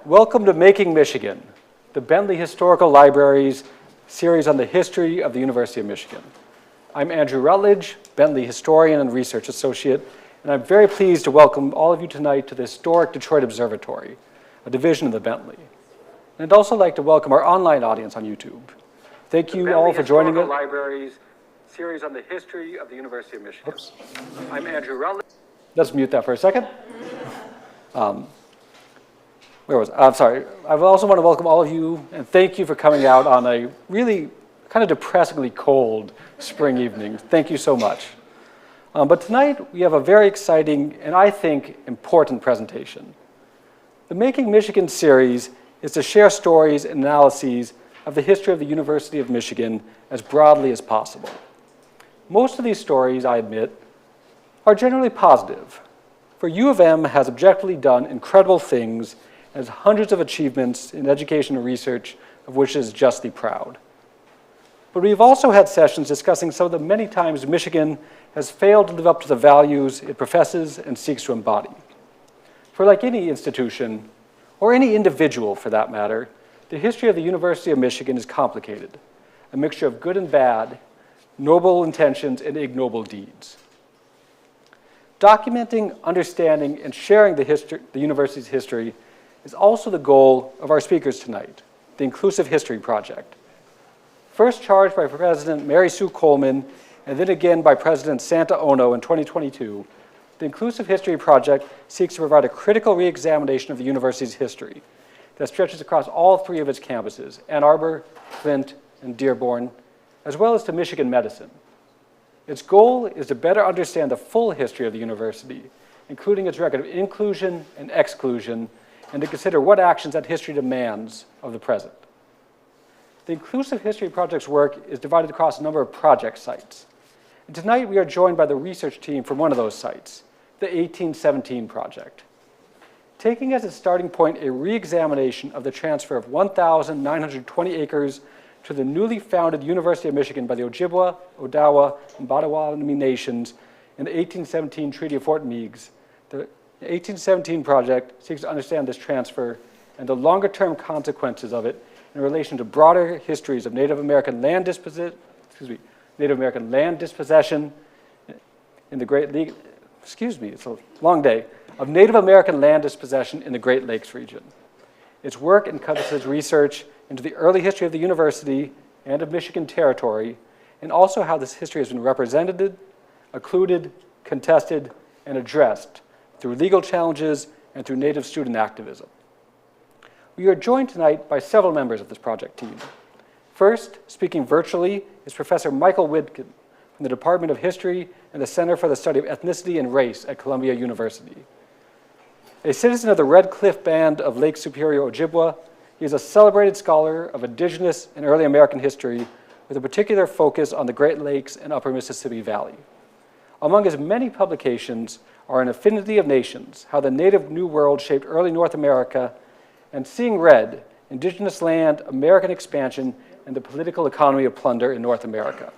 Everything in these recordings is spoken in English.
Welcome to Making Michigan, the Bentley Historical Library's series on the history of the University of Michigan. I'm Andrew Rutledge, Bentley historian and research associate, and I'm very pleased to welcome all of you tonight to the historic Detroit Observatory, a division of the Bentley. And I'd also like to welcome our online audience on YouTube. Thank you all for joining us. Library's series on the history of the University of Michigan. Oops. I'm Andrew Rutledge. Let's mute that for a second. I'm sorry. I also want to welcome all of you and thank you for coming out on a really kind of depressingly cold spring evening. Thank you so much. But tonight we have a very exciting and I think important presentation. The Making Michigan series is to share stories and analyses of the history of the University of Michigan as broadly as possible. Most of these stories, I admit, are generally positive, for U of M has objectively done incredible things and has hundreds of achievements in education and research of which it is justly proud. But we've also had sessions discussing some of the many times Michigan has failed to live up to the values it professes and seeks to embody. For like any institution, or any individual for that matter, the history of the University of Michigan is complicated, a mixture of good and bad, noble intentions and ignoble deeds. Documenting, understanding, and sharing the university's history is also the goal of our speakers tonight, the Inclusive History Project. First charged by President Mary Sue Coleman, and then again by President Santa Ono in 2022, the Inclusive History Project seeks to provide a critical re-examination of the university's history that stretches across all three of its campuses, Ann Arbor, Flint, and Dearborn, as well as to Michigan Medicine. Its goal is to better understand the full history of the university, including its record of inclusion and exclusion, and to consider what actions that history demands of the present. The Inclusive History Project's work is divided across a number of project sites. And tonight we are joined by the research team from one of those sites, the 1817 Project. Taking as its starting point a re-examination of the transfer of 1,920 acres to the newly founded University of Michigan by the Ojibwa, Odawa, and Potawatomi nations in the 1817 Treaty of Fort Meigs, the 1817 Project seeks to understand this transfer and the longer-term consequences of it in relation to broader histories of Native American land dispossession in the Great Lakes. It's a long day, of Native American land dispossession in the Great Lakes region. Its work encompasses research into the early history of the university and of Michigan territory, and also how this history has been represented, occluded, contested, and addressed through legal challenges and through Native student activism. We are joined tonight by several members of this project team. First, speaking virtually, is Professor Michael Widkin from the Department of History and the Center for the Study of Ethnicity and Race at Columbia University. A citizen of the Red Cliff Band of Lake Superior Ojibwa, he is a celebrated scholar of indigenous and early American history with a particular focus on the Great Lakes and Upper Mississippi Valley. Among his many publications are An Affinity of Nations, How the Native New World Shaped Early North America, and Seeing Red, Indigenous Land, American Expansion, and the Political Economy of Plunder in North America,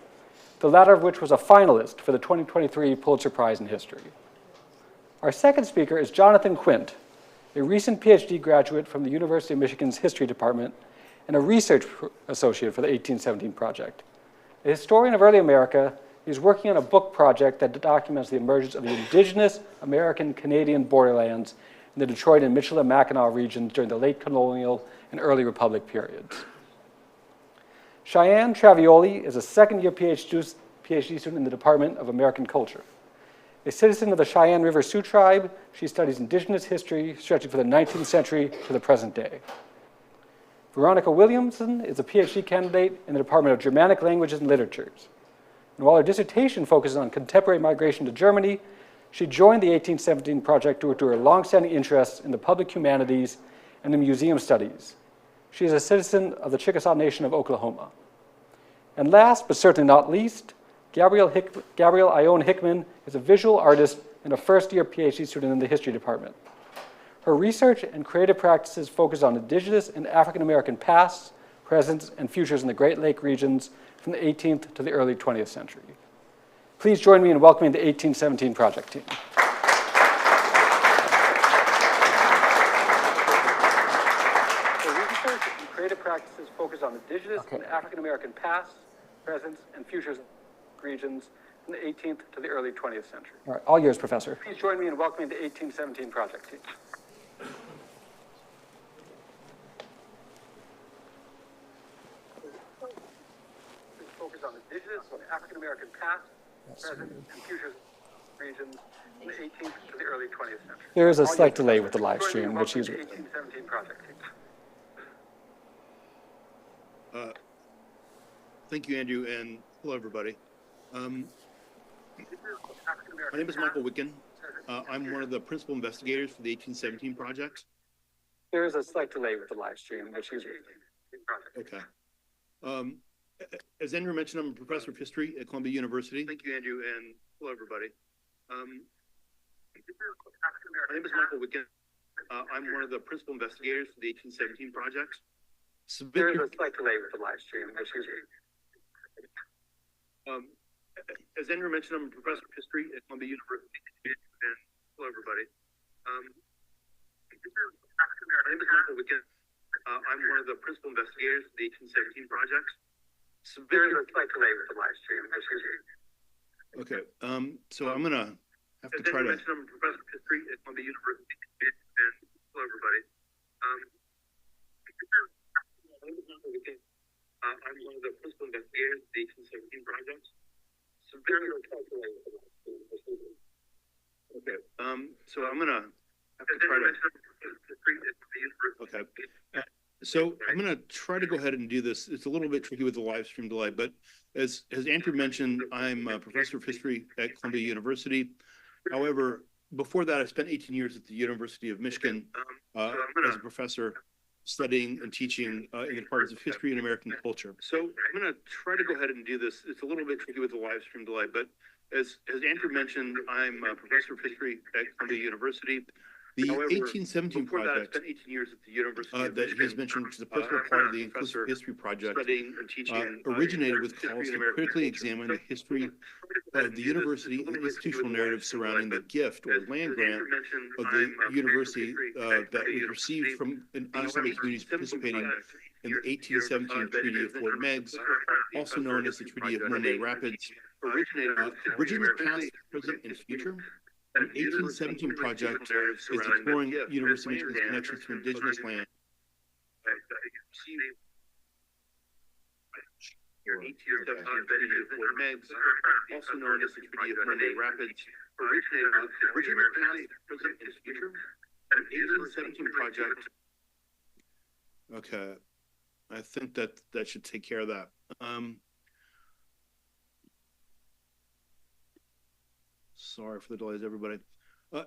the latter of which was a finalist for the 2023 Pulitzer Prize in History. Our second speaker is Jonathan Quint, a recent PhD graduate from the University of Michigan's History Department and a research associate for the 1817 Project. A historian of early America, he is working on a book project that documents the emergence of the indigenous American-Canadian borderlands in the Detroit and Michilimackinac regions during the late colonial and early Republic periods. Cheyenne Travioli is a second-year PhD student in the Department of American Culture. A citizen of the Cheyenne River Sioux tribe, she studies indigenous history stretching from the 19th century to the present day. Veronica Williamson is a PhD candidate in the Department of Germanic Languages and Literatures. And while her dissertation focuses on contemporary migration to Germany, she joined the 1817 Project due to her longstanding interests in the public humanities and in museum studies. She is a citizen of the Chickasaw Nation of Oklahoma. And last, but certainly not least, Gabrielle Ione Hickman is a visual artist and a first-year PhD student in the History Department. Her research and creative practices focus on indigenous and African-American pasts, presents, and futures in the Great Lake regions from the 18th to the early 20th century. Please join me in welcoming the 1817 Project team. practices focused on indigenous and African American past, present, and futures regions from the 18th to the early 20th century. All right, all yours, Professor. Please join me in welcoming the 1817 project team. Focus on indigenous and African American past, present, and futures regions from the 18th to the early 20th century. There is a slight delay with the live stream, which is 1817 project team. Thank you, Andrew, and hello, everybody. My name is Michael Wicken. I'm one of the principal investigators for the 1817 project. There is a slight delay with the live stream, which is okay. As Andrew mentioned, I'm a professor of history at Columbia University. Thank you, Andrew, and hello, everybody. My name is Michael Wicken. I'm one of the principal investigators for the 1817 project. There is a slight delay with the live stream, which is as Andrew mentioned, I'm a professor of history at Columbia University. And hello, everybody. My name is Michael Wicken. I'm one of the principal investigators of the 1817 project. There is a slight delay with the live stream. Okay. So I'm gonna have to try to. I'm a professor of history at Columbia University. And hello, everybody. I'm one of the principal investigators of the 1817 project. Okay. So I'm gonna have to try to. Okay. So I'm gonna try to go ahead and do this. It's a little bit tricky with the live stream delay, but as Andrew mentioned, I'm a professor of history at Columbia University. However, before that, I spent 18 years at the University of Michigan as a professor, studying and teaching in the departments of history and American culture. So I'm going to try to go ahead and do this. It's a little bit tricky with the live stream delay, but as Andrew mentioned, I'm a professor of history at Columbia University. The 1817 project that he's mentioned, which is a personal part of the Inclusive History Project, originated with calls to critically examine the history of the university and institutional narrative surrounding the gift or land grant of the university that was received from Anishinaabe communities participating in the 1817 Treaty of Fort Meigs, also known as the Treaty of Monday Rapids. Bridging the past, present, and future. The 1817 project is exploring University of Michigan's connection to indigenous land. Also known as the Treaty of Monday Rapids, bridging the past, present, and future. The 1817 project. Okay, I think that should take care of that. Sorry for the delays, everybody.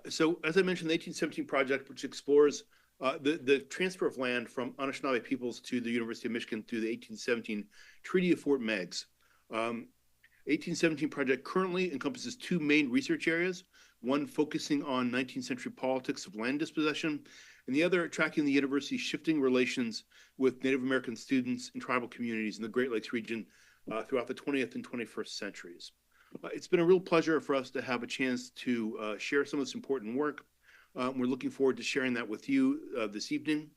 So as I mentioned, the 1817 project, which explores the transfer of land from Anishinaabe peoples to the University of Michigan through the 1817 Treaty of Fort Meigs. 1817 project currently encompasses two main research areas, one focusing on 19th century politics of land dispossession, and the other tracking the university's shifting relations with Native American students and tribal communities in the Great Lakes region throughout the 20th and 21st centuries. It's been a real pleasure for us to have a chance to share some of this important work. We're looking forward to sharing that with you this evening.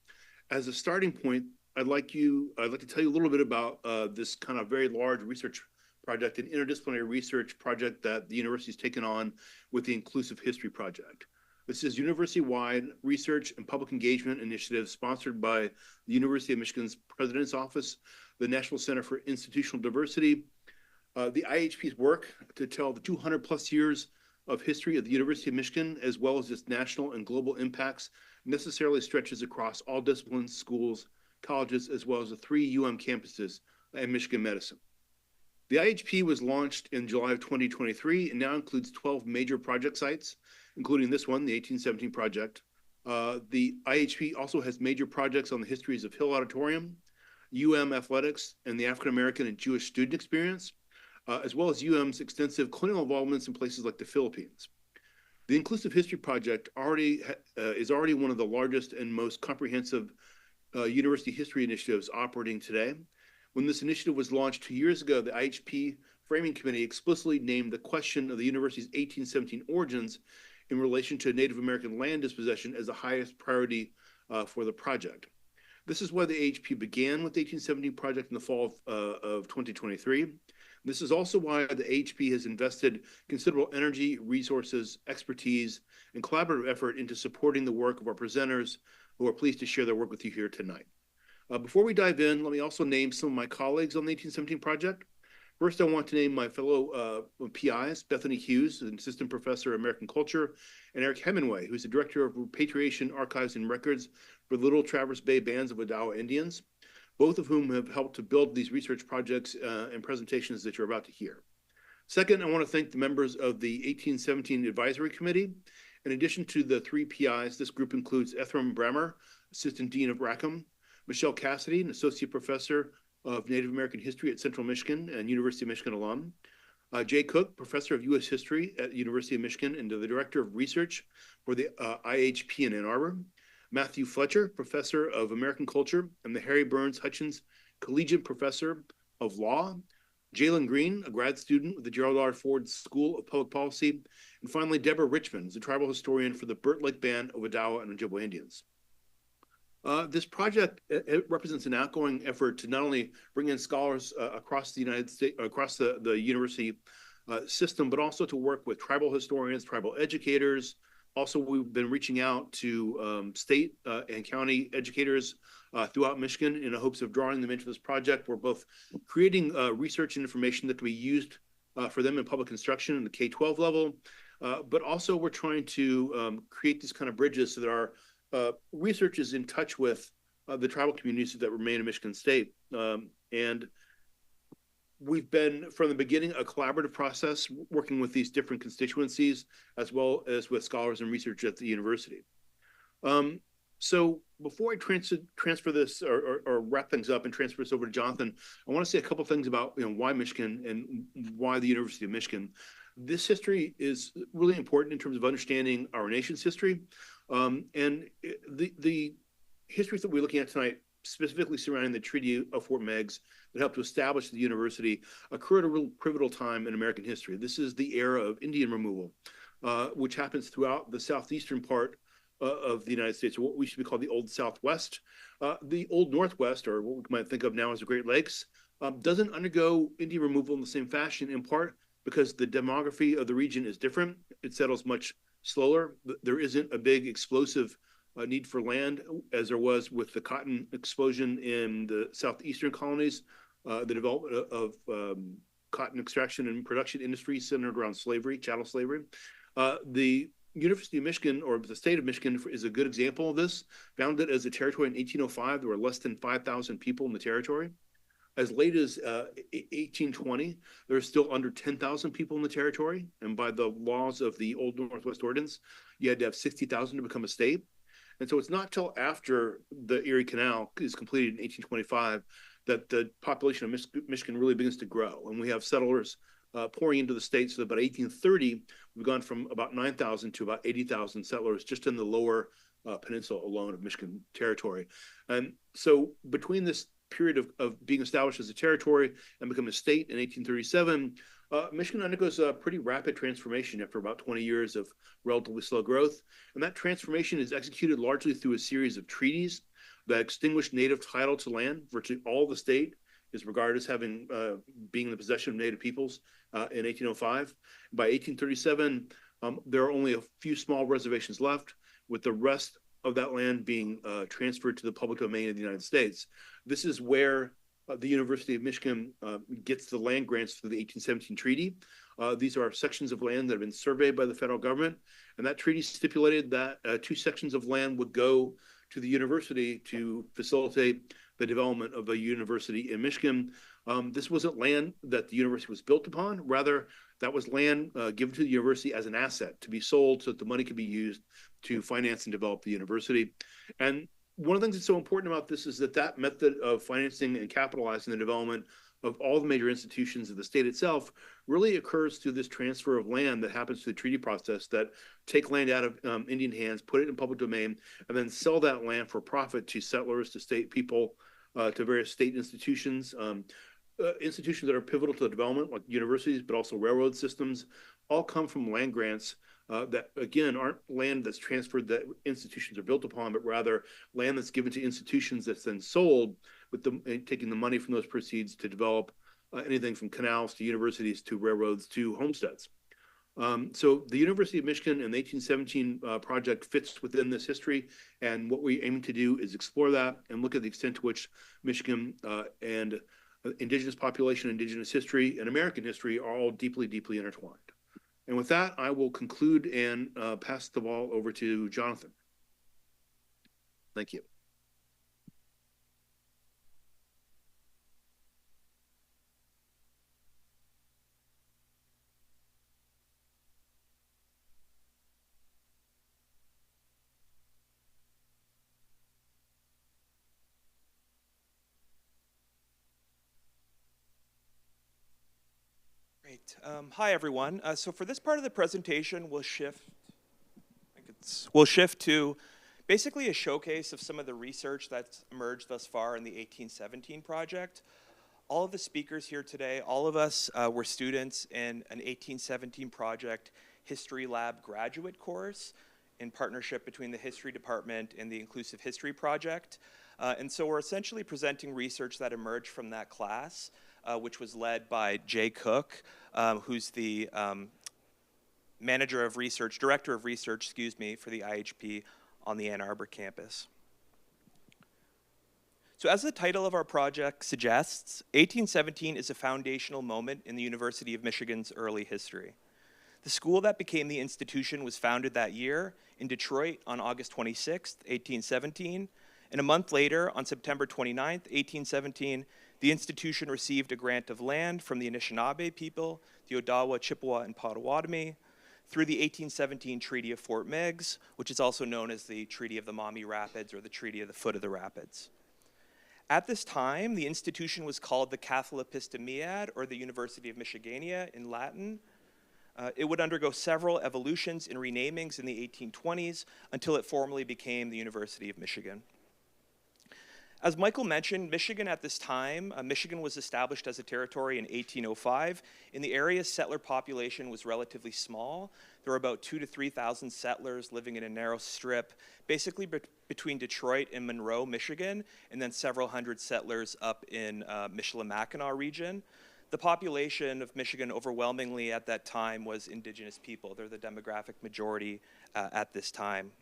As a starting point, I'd like to tell you a little bit about this kind of very large research project, an interdisciplinary research project that the university has taken on with the Inclusive History Project. This is university-wide research and public engagement initiative sponsored by the University of Michigan's President's Office, the National Center for Institutional Diversity, the IHP's work to tell the 200 plus years of history of the University of Michigan, as well as its national and global impacts, necessarily stretches across all disciplines, schools, colleges, as well as the 3 campuses and Michigan Medicine. The IHP was launched in July of 2023 and now includes 12 major project sites, including this one, the 1817 project. The IHP also has major projects on the histories of Hill Auditorium, athletics, and the African American and Jewish student experience, as well as UM's extensive colonial involvements in places like the Philippines. The Inclusive History Project is already one of the largest and most comprehensive university history initiatives operating today. When this initiative was launched 2 years ago, the IHP Framing Committee explicitly named the question of the university's 1817 origins in relation to Native American land dispossession as the highest priority for the project. This is why the AHP began with the 1817 project in the fall of 2023. This is also why the AHP has invested considerable energy, resources, expertise, and collaborative effort into supporting the work of our presenters, who are pleased to share their work with you here tonight. Before we dive in, let me also name some of my colleagues on the 1817 project. First, I want to name my fellow PIs, Bethany Hughes, an assistant professor of American culture, and Eric Hemingway, who's the director of repatriation, archives, and records for the Little Traverse Bay Bands of Odawa Indians, both of whom have helped to build these research projects and presentations that you're about to hear. Second, I want to thank the members of the 1817 Advisory Committee. In addition to the three PIs, this group includes Ephraim Brammer, Assistant Dean of Rackham, Michelle Cassidy, an Associate Professor of Native American History at Central Michigan and University of Michigan alum, Jay Cook, Professor of U.S. History at the University of Michigan and the Director of Research for the IHP in Ann Arbor, Matthew Fletcher, Professor of American Culture and the Harry Burns Hutchins Collegiate Professor of Law, Jalen Green, a grad student with the Gerald R. Ford School of Public Policy, and finally, Deborah Richmond, who's a tribal historian for the Burt Lake Band of Odawa and Ojibwe Indians. This project it represents an outgoing effort to not only bring in scholars across the United States, across the university system, but also to work with tribal historians, tribal educators. Also, we've been reaching out to state and county educators throughout Michigan in the hopes of drawing them into this project. We're both creating research and information that can be used for them in public instruction in the K-12 level, but also we're trying to create these kind of bridges so that our research is in touch with the tribal communities that remain in Michigan State. And we've been, from the beginning, a collaborative process working with these different constituencies, as well as with scholars and research at the university. So before I transfer this or wrap things up and transfer this over to Jonathan, I want to say a couple things about why Michigan and why the University of Michigan. This history is really important in terms of understanding our nation's history. And the histories that we're looking at tonight, specifically surrounding the Treaty of Fort Meigs that helped to establish the university, occurred at a real pivotal time in American history. This is the era of Indian removal, which happens throughout the southeastern part of the United States, or what we should be called the Old Southwest. The Old Northwest, or what we might think of now as the Great Lakes, doesn't undergo Indian removal in the same fashion, in part because the demography of the region is different. It settles much slower. There isn't a big explosive need for land as there was with the cotton explosion in the southeastern colonies, the development of cotton extraction and production industries centered around slavery, chattel slavery. The University of Michigan, or the state of Michigan, is a good example of this. Founded as a territory in 1805, there were less than 5,000 people in the territory. As late as 1820, there are still under 10,000 people in the territory. And by the laws of the Old Northwest Ordinance, you had to have 60,000 to become a state. And so it's not till after the Erie Canal is completed in 1825 that the population of Michigan really begins to grow. And we have settlers pouring into the state. So by 1830, we've gone from about 9,000 to about 80,000 settlers just in the lower peninsula alone of Michigan territory. And so between this period of being established as a territory and becoming a state in 1837, Michigan undergoes a pretty rapid transformation after about 20 years of relatively slow growth. And that transformation is executed largely through a series of treaties that extinguish native title to land. Virtually all the state is regarded as having being in the possession of native peoples in 1805. By 1837, there are only a few small reservations left, with the rest of that land being transferred to the public domain of the United States. This is where the University of Michigan gets the land grants through the 1817 treaty. These are sections of land that have been surveyed by the federal government, and that treaty stipulated that 2 sections of land would go to the university to facilitate the development of a university in Michigan. This wasn't land that the university was built upon. Rather, that was land given to the university as an asset to be sold so that the money could be used to finance and develop the university. And one of the things that's so important about this is that that method of financing and capitalizing the development of all the major institutions of the state itself really occurs through this transfer of land that happens through the treaty process that take land out of Indian hands, put it in public domain, and then sell that land for profit to settlers, to state people, to various state institutions, institutions that are pivotal to the development, like universities, but also railroad systems, all come from land grants that, again, aren't land that's transferred that institutions are built upon, but rather land that's given to institutions that's then sold, with taking the money from those proceeds to develop anything from canals to universities to railroads to homesteads. So the University of Michigan and the 1817 project fits within this history, and what we aim to do is explore that and look at the extent to which Michigan and indigenous population, indigenous history, and American history are all deeply, deeply intertwined. And with that, I will conclude and pass the ball over to Jonathan. Thank you. Great. Hi, everyone. So for this part of the presentation, we'll shift to basically a showcase of some of the research that's emerged thus far in the 1817 project. All of the speakers here today, all of us were students in an 1817 project History Lab graduate course in partnership between the History Department and the Inclusive History Project. And so we're essentially presenting research that emerged from that class, which was led by Jay Cook, who's the director of research, for the IHP on the Ann Arbor campus. So as the title of our project suggests, 1817 is a foundational moment in the University of Michigan's early history. The school that became the institution was founded that year in Detroit on August 26th, 1817, and a month later, on September 29th, 1817, the institution received a grant of land from the Anishinaabe people, the Odawa, Chippewa, and Potawatomi, through the 1817 Treaty of Fort Meigs, which is also known as the Treaty of the Maumee Rapids or the Treaty of the Foot of the Rapids. At this time, the institution was called the Catholepistomead, or the University of Michigania in Latin. It would undergo several evolutions and renamings in the 1820s until it formally became the University of Michigan. As Michael mentioned, Michigan at this time, Michigan was established as a territory in 1805. In the area's settler population was relatively small. There were about 2,000 to 3,000 settlers living in a narrow strip, basically between Detroit and Monroe, Michigan, and then several hundred settlers up in Michilimackinac region. The population of Michigan overwhelmingly at that time was indigenous people. They're the demographic majority at this time.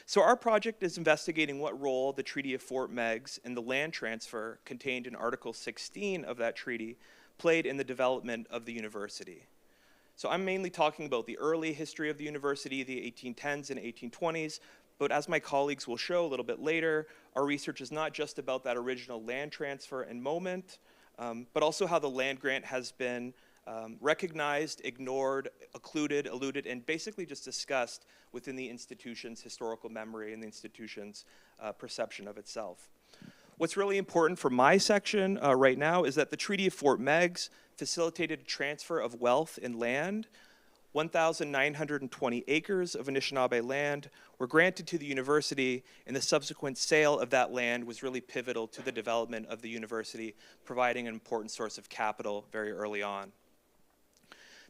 So our project is investigating what role the Treaty of Fort Meigs and the land transfer contained in Article 16 of that treaty played in the development of the university. So I'm mainly talking about the early history of the university, the 1810s and 1820s, but as my colleagues will show a little bit later, our research is not just about that original land transfer and moment, but also how the land grant has been recognized, ignored, occluded, eluded, and basically just discussed within the institution's historical memory and the institution's perception of itself. What's really important for my section right now is that the Treaty of Fort Meigs facilitated a transfer of wealth and land. 1,920 acres of Anishinaabe land were granted to the university, and the subsequent sale of that land was really pivotal to the development of the university, providing an important source of capital very early on.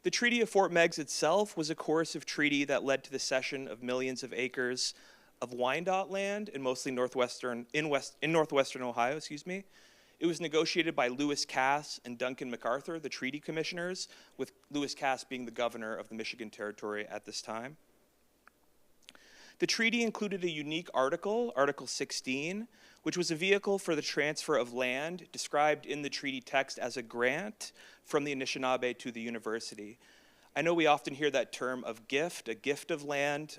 The Treaty of Fort Meigs itself was a coercive treaty that led to the cession of millions of acres of Wyandotte land in mostly northwestern Ohio, It was negotiated by Lewis Cass and Duncan MacArthur, the treaty commissioners, with Lewis Cass being the governor of the Michigan Territory at this time. The treaty included a unique article, Article 16, which was a vehicle for the transfer of land described in the treaty text as a grant from the Anishinaabe to the university. I know we often hear that term of gift, a gift of land,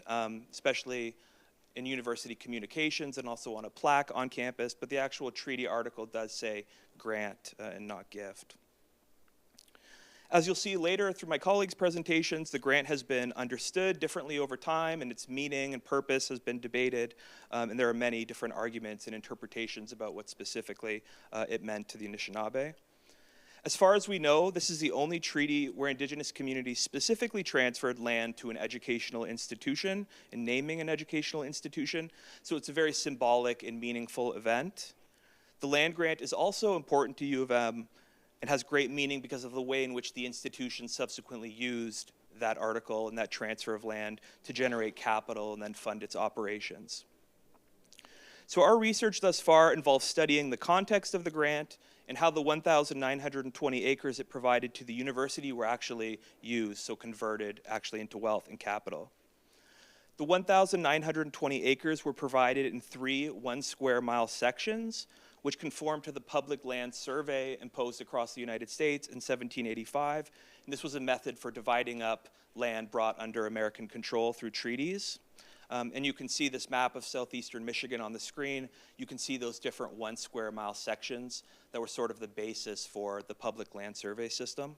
especially in university communications and also on a plaque on campus, but the actual treaty article does say grant and not gift. As you'll see later through my colleagues' presentations, the grant has been understood differently over time, and its meaning and purpose has been debated, and there are many different arguments and interpretations about what specifically it meant to the Anishinaabe. As far as we know, this is the only treaty where indigenous communities specifically transferred land to an educational institution and naming an educational institution, so it's a very symbolic and meaningful event. The land grant is also important to U of M and has great meaning because of the way in which the institution subsequently used that article and that transfer of land to generate capital and then fund its operations. So our research thus far involves studying the context of the grant and how the 1,920 acres it provided to the university were actually used, so converted actually into wealth and capital. The 1,920 acres were provided in 3 one-square-mile sections, which conform to the Public Land Survey imposed across the United States in 1785. And this was a method for dividing up land brought under American control through treaties. And you can see this map of southeastern Michigan on the screen. You can see those different 1 square mile sections that were sort of the basis for the Public Land Survey system.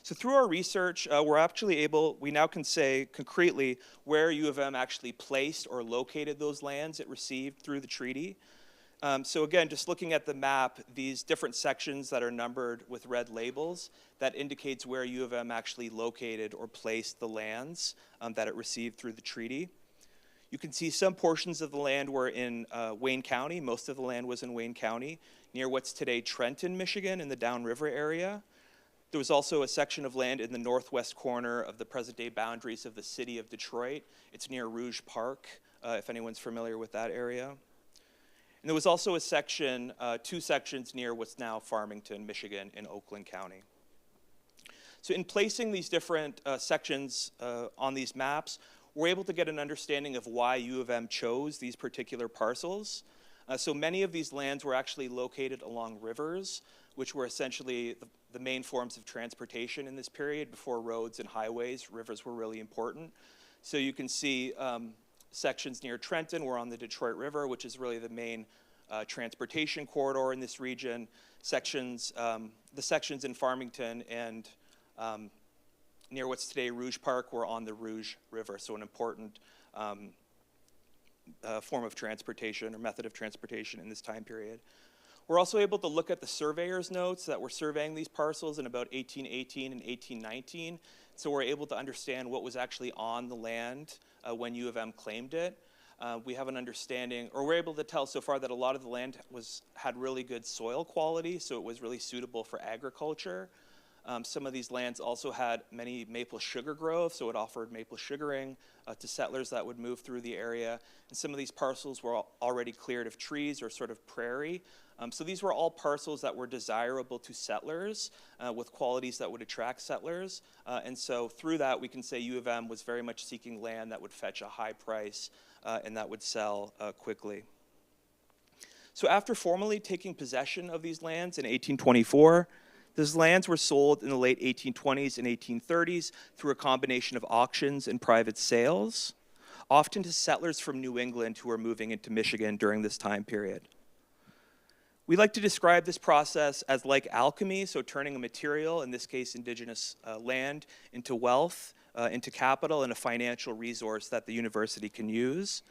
So through our research, we now can say concretely where U of M actually placed or located those lands it received through the treaty. So again, just looking at the map, these different sections that are numbered with red labels, that indicates where U of M actually located or placed the lands that it received through the treaty. You can see some portions of the land were in Wayne County. Most of the land was in Wayne County, near what's today Trenton, Michigan, in the Downriver area. There was also a section of land in the northwest corner of the present-day boundaries of the city of Detroit. It's near Rouge Park, if anyone's familiar with that area. And there was also a section, 2 sections near what's now Farmington, Michigan, in Oakland County. So in placing these different sections on these maps, we're able to get an understanding of why U of M chose these particular parcels. So many of these lands were actually located along rivers, which were essentially the main forms of transportation in this period. Before roads and highways, rivers were really important. So you can see sections near Trenton were on the Detroit River, which is really the main transportation corridor in this region. The sections in Farmington and near what's today Rouge Park were on the Rouge River, so an important form of transportation or method of transportation in this time period. We're also able to look at the surveyor's notes that were surveying these parcels in about 1818 and 1819. So we're able to understand what was actually on the land when U of M claimed it. We have an understanding, or we're able to tell so far that a lot of the land had really good soil quality, so it was really suitable for agriculture. Some of these lands also had many maple sugar groves, so it offered maple sugaring to settlers that would move through the area. And some of these parcels were already cleared of trees or sort of prairie. So these were all parcels that were desirable to settlers with qualities that would attract settlers. And so through that, we can say U of M was very much seeking land that would fetch a high price and that would sell quickly. So after formally taking possession of these lands in 1824, those lands were sold in the late 1820s and 1830s through a combination of auctions and private sales, often to settlers from New England who were moving into Michigan during this time period. We like to describe this process as like alchemy, so turning a material, in this case indigenous land, into wealth, into capital, and a financial resource that the university can use.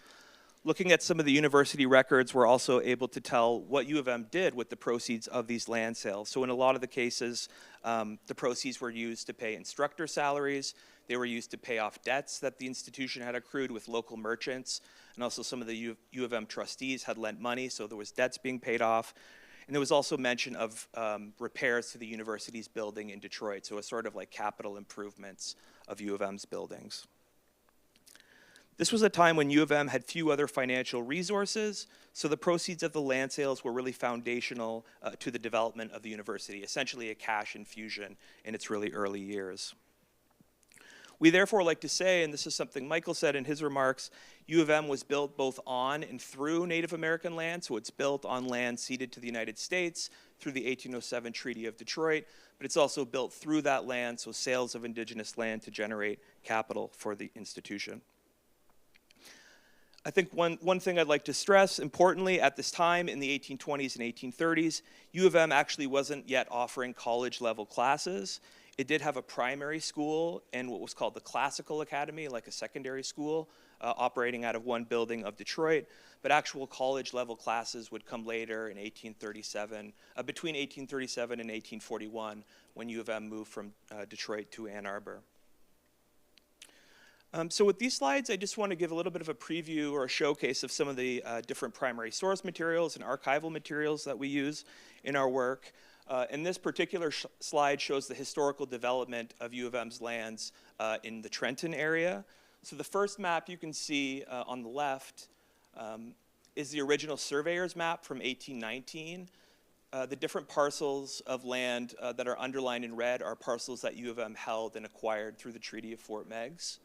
Looking at some of the university records, we're also able to tell what U of M did with the proceeds of these land sales. So in a lot of the cases, the proceeds were used to pay instructor salaries. They were used to pay off debts that the institution had accrued with local merchants. And also some of the U of M trustees had lent money, so there was debts being paid off. And there was also mention of repairs to the university's building in Detroit, so a sort of like capital improvements of U of M's buildings. This was a time when U of M had few other financial resources, so the proceeds of the land sales were really foundational to the development of the university, essentially a cash infusion in its really early years. We therefore like to say, and this is something Michael said in his remarks, U of M was built both on and through Native American land, so it's built on land ceded to the United States through the 1807 Treaty of Detroit, but it's also built through that land, so sales of indigenous land to generate capital for the institution. I think one thing I'd like to stress, importantly, at this time in the 1820s and 1830s, U of M actually wasn't yet offering college-level classes. It did have a primary school and what was called the Classical Academy, like a secondary school, operating out of one building of Detroit, but actual college-level classes would come later in 1837, between 1837 and 1841, when U of M moved from Detroit to Ann Arbor. So with these slides, I just want to give a little bit of a preview or a showcase of some of the different primary source materials and archival materials that we use in our work. And this particular slide shows the historical development of U of M's lands in the Trenton area. So the first map you can see on the left is the original surveyor's map from 1819. The different parcels of land that are underlined in red are parcels that U of M held and acquired through the Treaty of Fort Meigs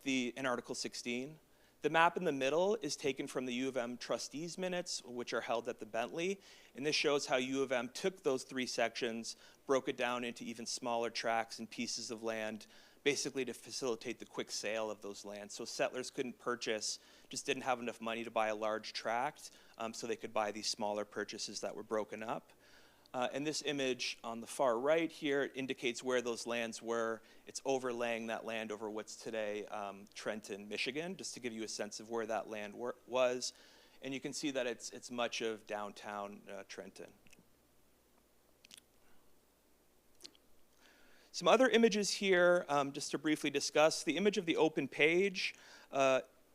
in Article 16. The map in the middle is taken from the U of M trustees' minutes, which are held at the Bentley, and this shows how U of M took those 3 sections, broke it down into even smaller tracts and pieces of land, basically to facilitate the quick sale of those lands. So settlers couldn't purchase, just didn't have enough money to buy a large tract, so they could buy these smaller purchases that were broken up. And this image on the far right here indicates where those lands were. It's overlaying that land over what's today Trenton, Michigan, just to give you a sense of where that land was. And you can see that it's much of downtown Trenton. Some other images here, just to briefly discuss. The image of the open page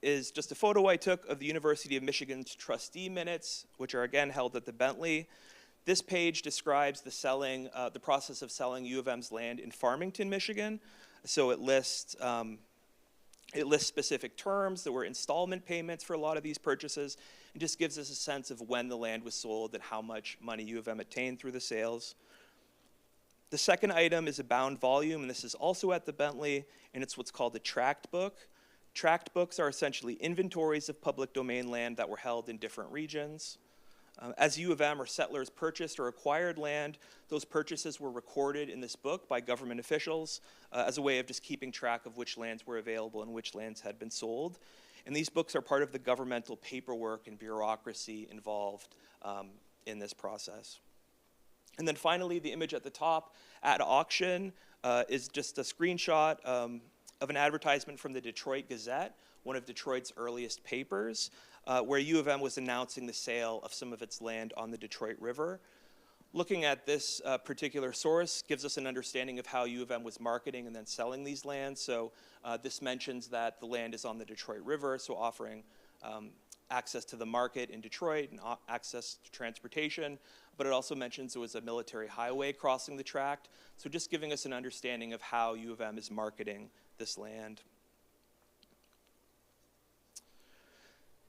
is just a photo I took of the University of Michigan's trustee minutes, which are again held at the Bentley. This page describes the process of selling U of M's land in Farmington, Michigan. So it lists specific terms. There were installment payments for a lot of these purchases. It just gives us a sense of when the land was sold and how much money U of M attained through the sales. The second item is a bound volume, and this is also at the Bentley, and it's what's called a tract book. Tract books are essentially inventories of public domain land that were held in different regions. As U of M or settlers purchased or acquired land, those purchases were recorded in this book by government officials as a way of just keeping track of which lands were available and which lands had been sold. And these books are part of the governmental paperwork and bureaucracy involved in this process. And then finally, the image at the top at auction is just a screenshot of an advertisement from the Detroit Gazette, one of Detroit's earliest papers, where U of M was announcing the sale of some of its land on the Detroit River. Looking at this particular source gives us an understanding of how U of M was marketing and then selling these lands. So this mentions that the land is on the Detroit River, so offering access to the market in Detroit and access to transportation, but it also mentions there was a military highway crossing the tract. So just giving us an understanding of how U of M is marketing this land.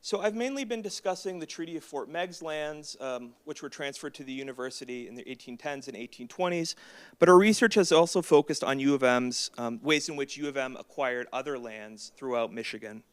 So I've mainly been discussing the Treaty of Fort Meigs lands, which were transferred to the university in the 1810s and 1820s, but our research has also focused on U of M's ways in which U of M acquired other lands throughout Michigan.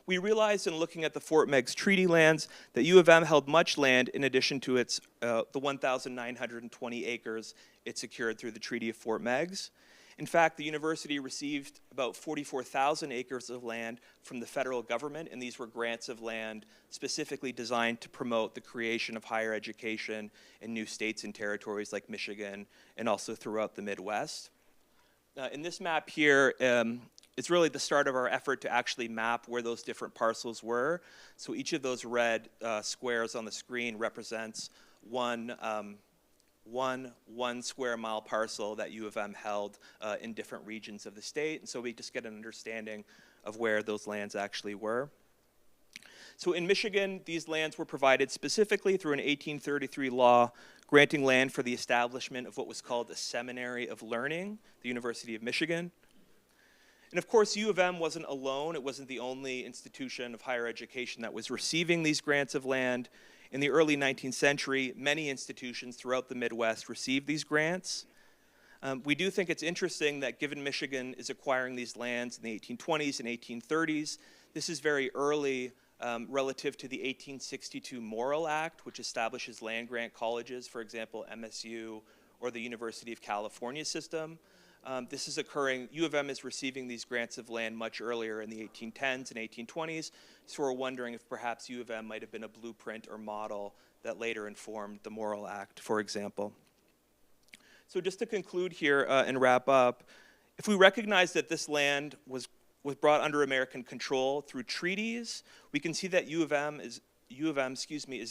We realized in looking at the Fort Meigs treaty lands that U of M held much land in addition to its the 1,920 acres it secured through the Treaty of Fort Meigs. In fact, the university received about 44,000 acres of land from the federal government, and these were grants of land specifically designed to promote the creation of higher education in new states and territories like Michigan and also throughout the Midwest. In this map here, it's really the start of our effort to actually map where those different parcels were. So each of those red squares on the screen represents one square mile parcel that U of M held in different regions of the state. And so we just get an understanding of where those lands actually were. So in Michigan, these lands were provided specifically through an 1833 law granting land for the establishment of what was called a seminary of learning, the University of Michigan. And of course, U of M wasn't alone. It wasn't the only institution of higher education that was receiving these grants of land. In the early 19th century, many institutions throughout the Midwest received these grants. We do think it's interesting that given Michigan is acquiring these lands in the 1820s and 1830s, this is very early relative to the 1862 Morrill Act, which establishes land-grant colleges, for example, MSU or the University of California system. This is occurring, U of M is receiving these grants of land much earlier in the 1810s and 1820s, so we're wondering if perhaps U of M might have been a blueprint or model that later informed the Morrill Act, for example. So just to conclude here and wrap up, if we recognize that this land was brought under American control through treaties, we can see that U of M is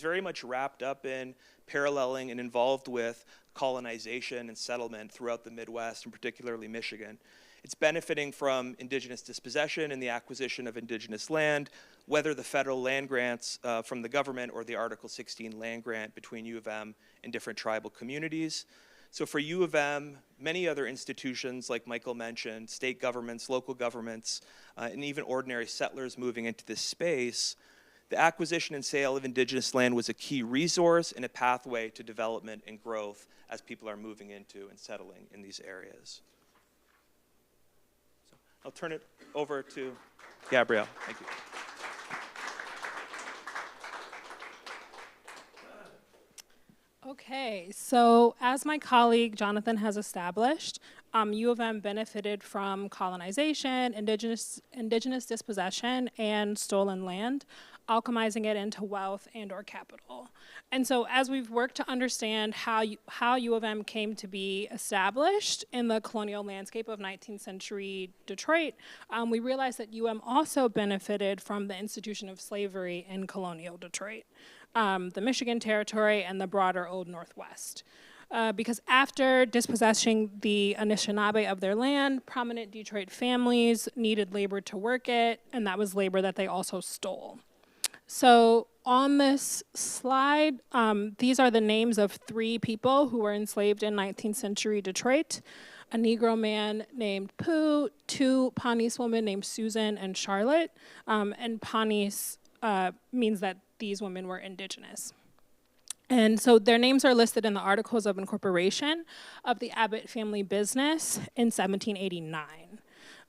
very much wrapped up in, paralleling, and involved with colonization and settlement throughout the Midwest, and particularly Michigan. It's benefiting from indigenous dispossession and the acquisition of indigenous land, whether the federal land grants from the government or the Article 16 land grant between U of M and different tribal communities. So for U of M, many other institutions, like Michael mentioned, state governments, local governments, and even ordinary settlers moving into this space, the acquisition and sale of indigenous land was a key resource and a pathway to development and growth as people are moving into and settling in these areas. So I'll turn it over to Gabrielle. Thank you. Okay, so as my colleague Jonathan has established, U of M benefited from colonization, indigenous dispossession, and stolen land, alchemizing it into wealth and or capital. And so as we've worked to understand how U of M came to be established in the colonial landscape of 19th century Detroit, we realized that UM also benefited from the institution of slavery in colonial Detroit, the Michigan Territory and the broader Old Northwest. Because after dispossessing the Anishinaabe of their land, prominent Detroit families needed labor to work it, and that was labor that they also stole. So on this slide, these are the names of 3 people who were enslaved in 19th century Detroit: a Negro man named Pooh, 2 Pawnees women named Susan and Charlotte, and Pawnees means that these women were indigenous. And so their names are listed in the Articles of Incorporation of the Abbott family business in 1789.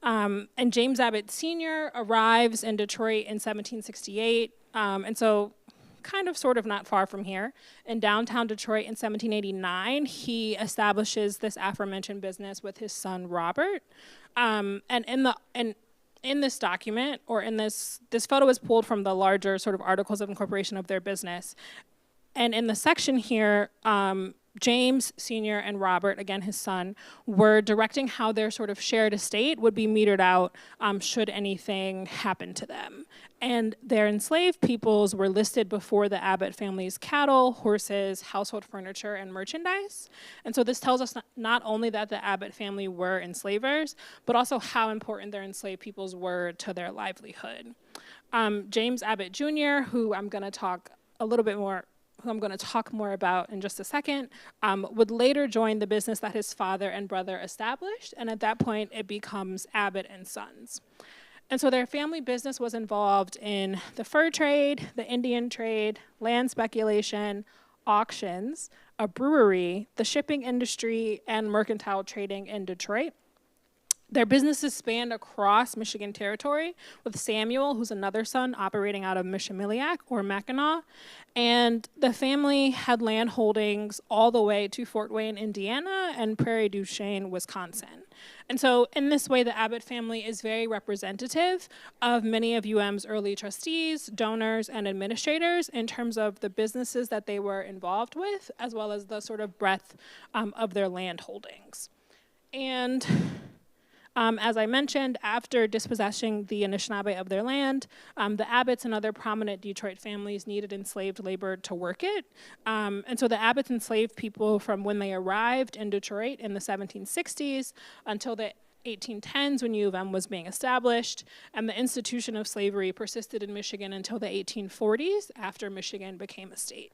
And James Abbott Sr. arrives in Detroit in 1768, and so kind of sort of not far from here. In downtown Detroit in 1789, he establishes this aforementioned business with his son Robert. And in this document, or in this photo is pulled from the larger sort of Articles of Incorporation of their business. And in the section here, James Sr. and Robert, again his son, were directing how their sort of shared estate would be metered out should anything happen to them. And their enslaved peoples were listed before the Abbott family's cattle, horses, household furniture, and merchandise. And so this tells us not only that the Abbott family were enslavers, but also how important their enslaved peoples were to their livelihood. James Abbott Jr., who I'm going to talk more about in just a second, would later join the business that his father and brother established, and at that point it becomes Abbott and Sons. And so their family business was involved in the fur trade, the Indian trade, land speculation, auctions, a brewery, the shipping industry, and mercantile trading in Detroit. Their businesses spanned across Michigan Territory, with Samuel, who's another son, operating out of Michimiliac or Mackinac. And the family had land holdings all the way to Fort Wayne, Indiana, and Prairie du Chien, Wisconsin. And so in this way, the Abbott family is very representative of many of UM's early trustees, donors, and administrators in terms of the businesses that they were involved with, as well as the sort of breadth of their land holdings. And as I mentioned, after dispossessing the Anishinaabe of their land, the Abbotts and other prominent Detroit families needed enslaved labor to work it. And so the Abbotts enslaved people from when they arrived in Detroit in the 1760s until the 1810s when U of M was being established, and the institution of slavery persisted in Michigan until the 1840s after Michigan became a state.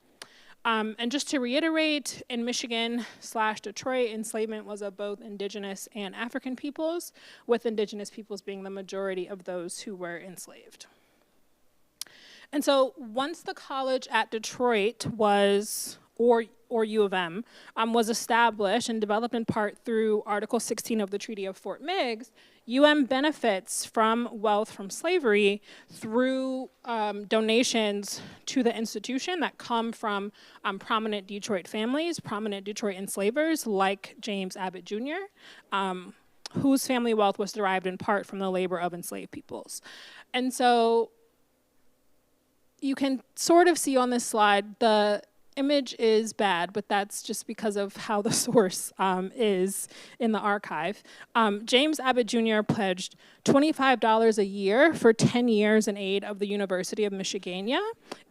And just to reiterate, in Michigan/Detroit, enslavement was of both indigenous and African peoples, with indigenous peoples being the majority of those who were enslaved. And so once the college at Detroit was, or U of M, was established and developed in part through Article 16 of the Treaty of Fort Meigs, UM benefits from wealth from slavery through donations to the institution that come from prominent Detroit families, prominent Detroit enslavers like James Abbott Jr., whose family wealth was derived in part from the labor of enslaved peoples. And so you can sort of see on this slide the image is bad, but that's just because of how the source is in the archive. James Abbott Jr. pledged $25 a year for 10 years in aid of the University of Michigania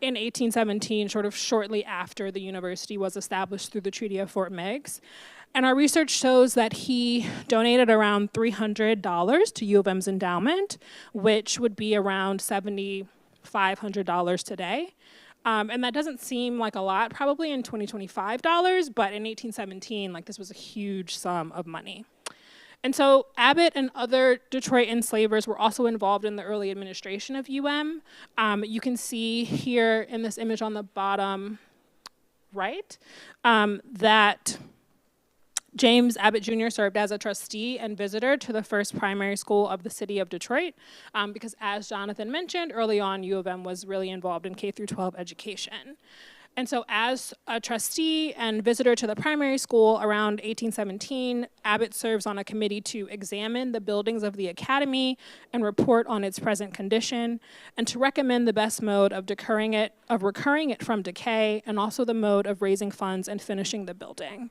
in 1817, sort of shortly after the university was established through the Treaty of Fort Meigs. And our research shows that he donated around $300 to U of M's endowment, which would be around $7,500 today. And that doesn't seem like a lot, probably in 2025 dollars, but in 1817, like this was a huge sum of money. And so Abbott and other Detroit enslavers were also involved in the early administration of UM. You can see here in this image on the bottom right that James Abbott Jr. served as a trustee and visitor to the first primary school of the city of Detroit, because as Jonathan mentioned, early on U of M was really involved in K-12 education. And so as a trustee and visitor to the primary school around 1817, Abbott serves on a committee to examine the buildings of the academy and report on its present condition, and to recommend the best mode of recurring it from decay, and also the mode of raising funds and finishing the building.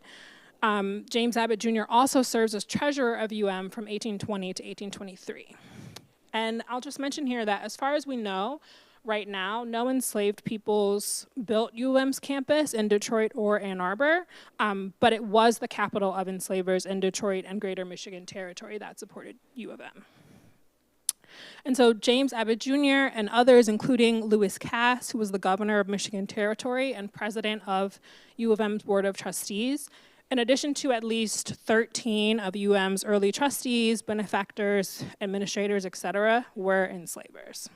James Abbott Jr. also serves as treasurer of UM from 1820 to 1823. And I'll just mention here that as far as we know, right now, no enslaved peoples built UM's campus in Detroit or Ann Arbor, but it was the capital of enslavers in Detroit and Greater Michigan Territory that supported U of M. And so James Abbott Jr. and others, including Lewis Cass, who was the governor of Michigan Territory and president of U of M's Board of Trustees, in addition to at least 13 of UM's early trustees, benefactors, administrators, etc., were enslavers.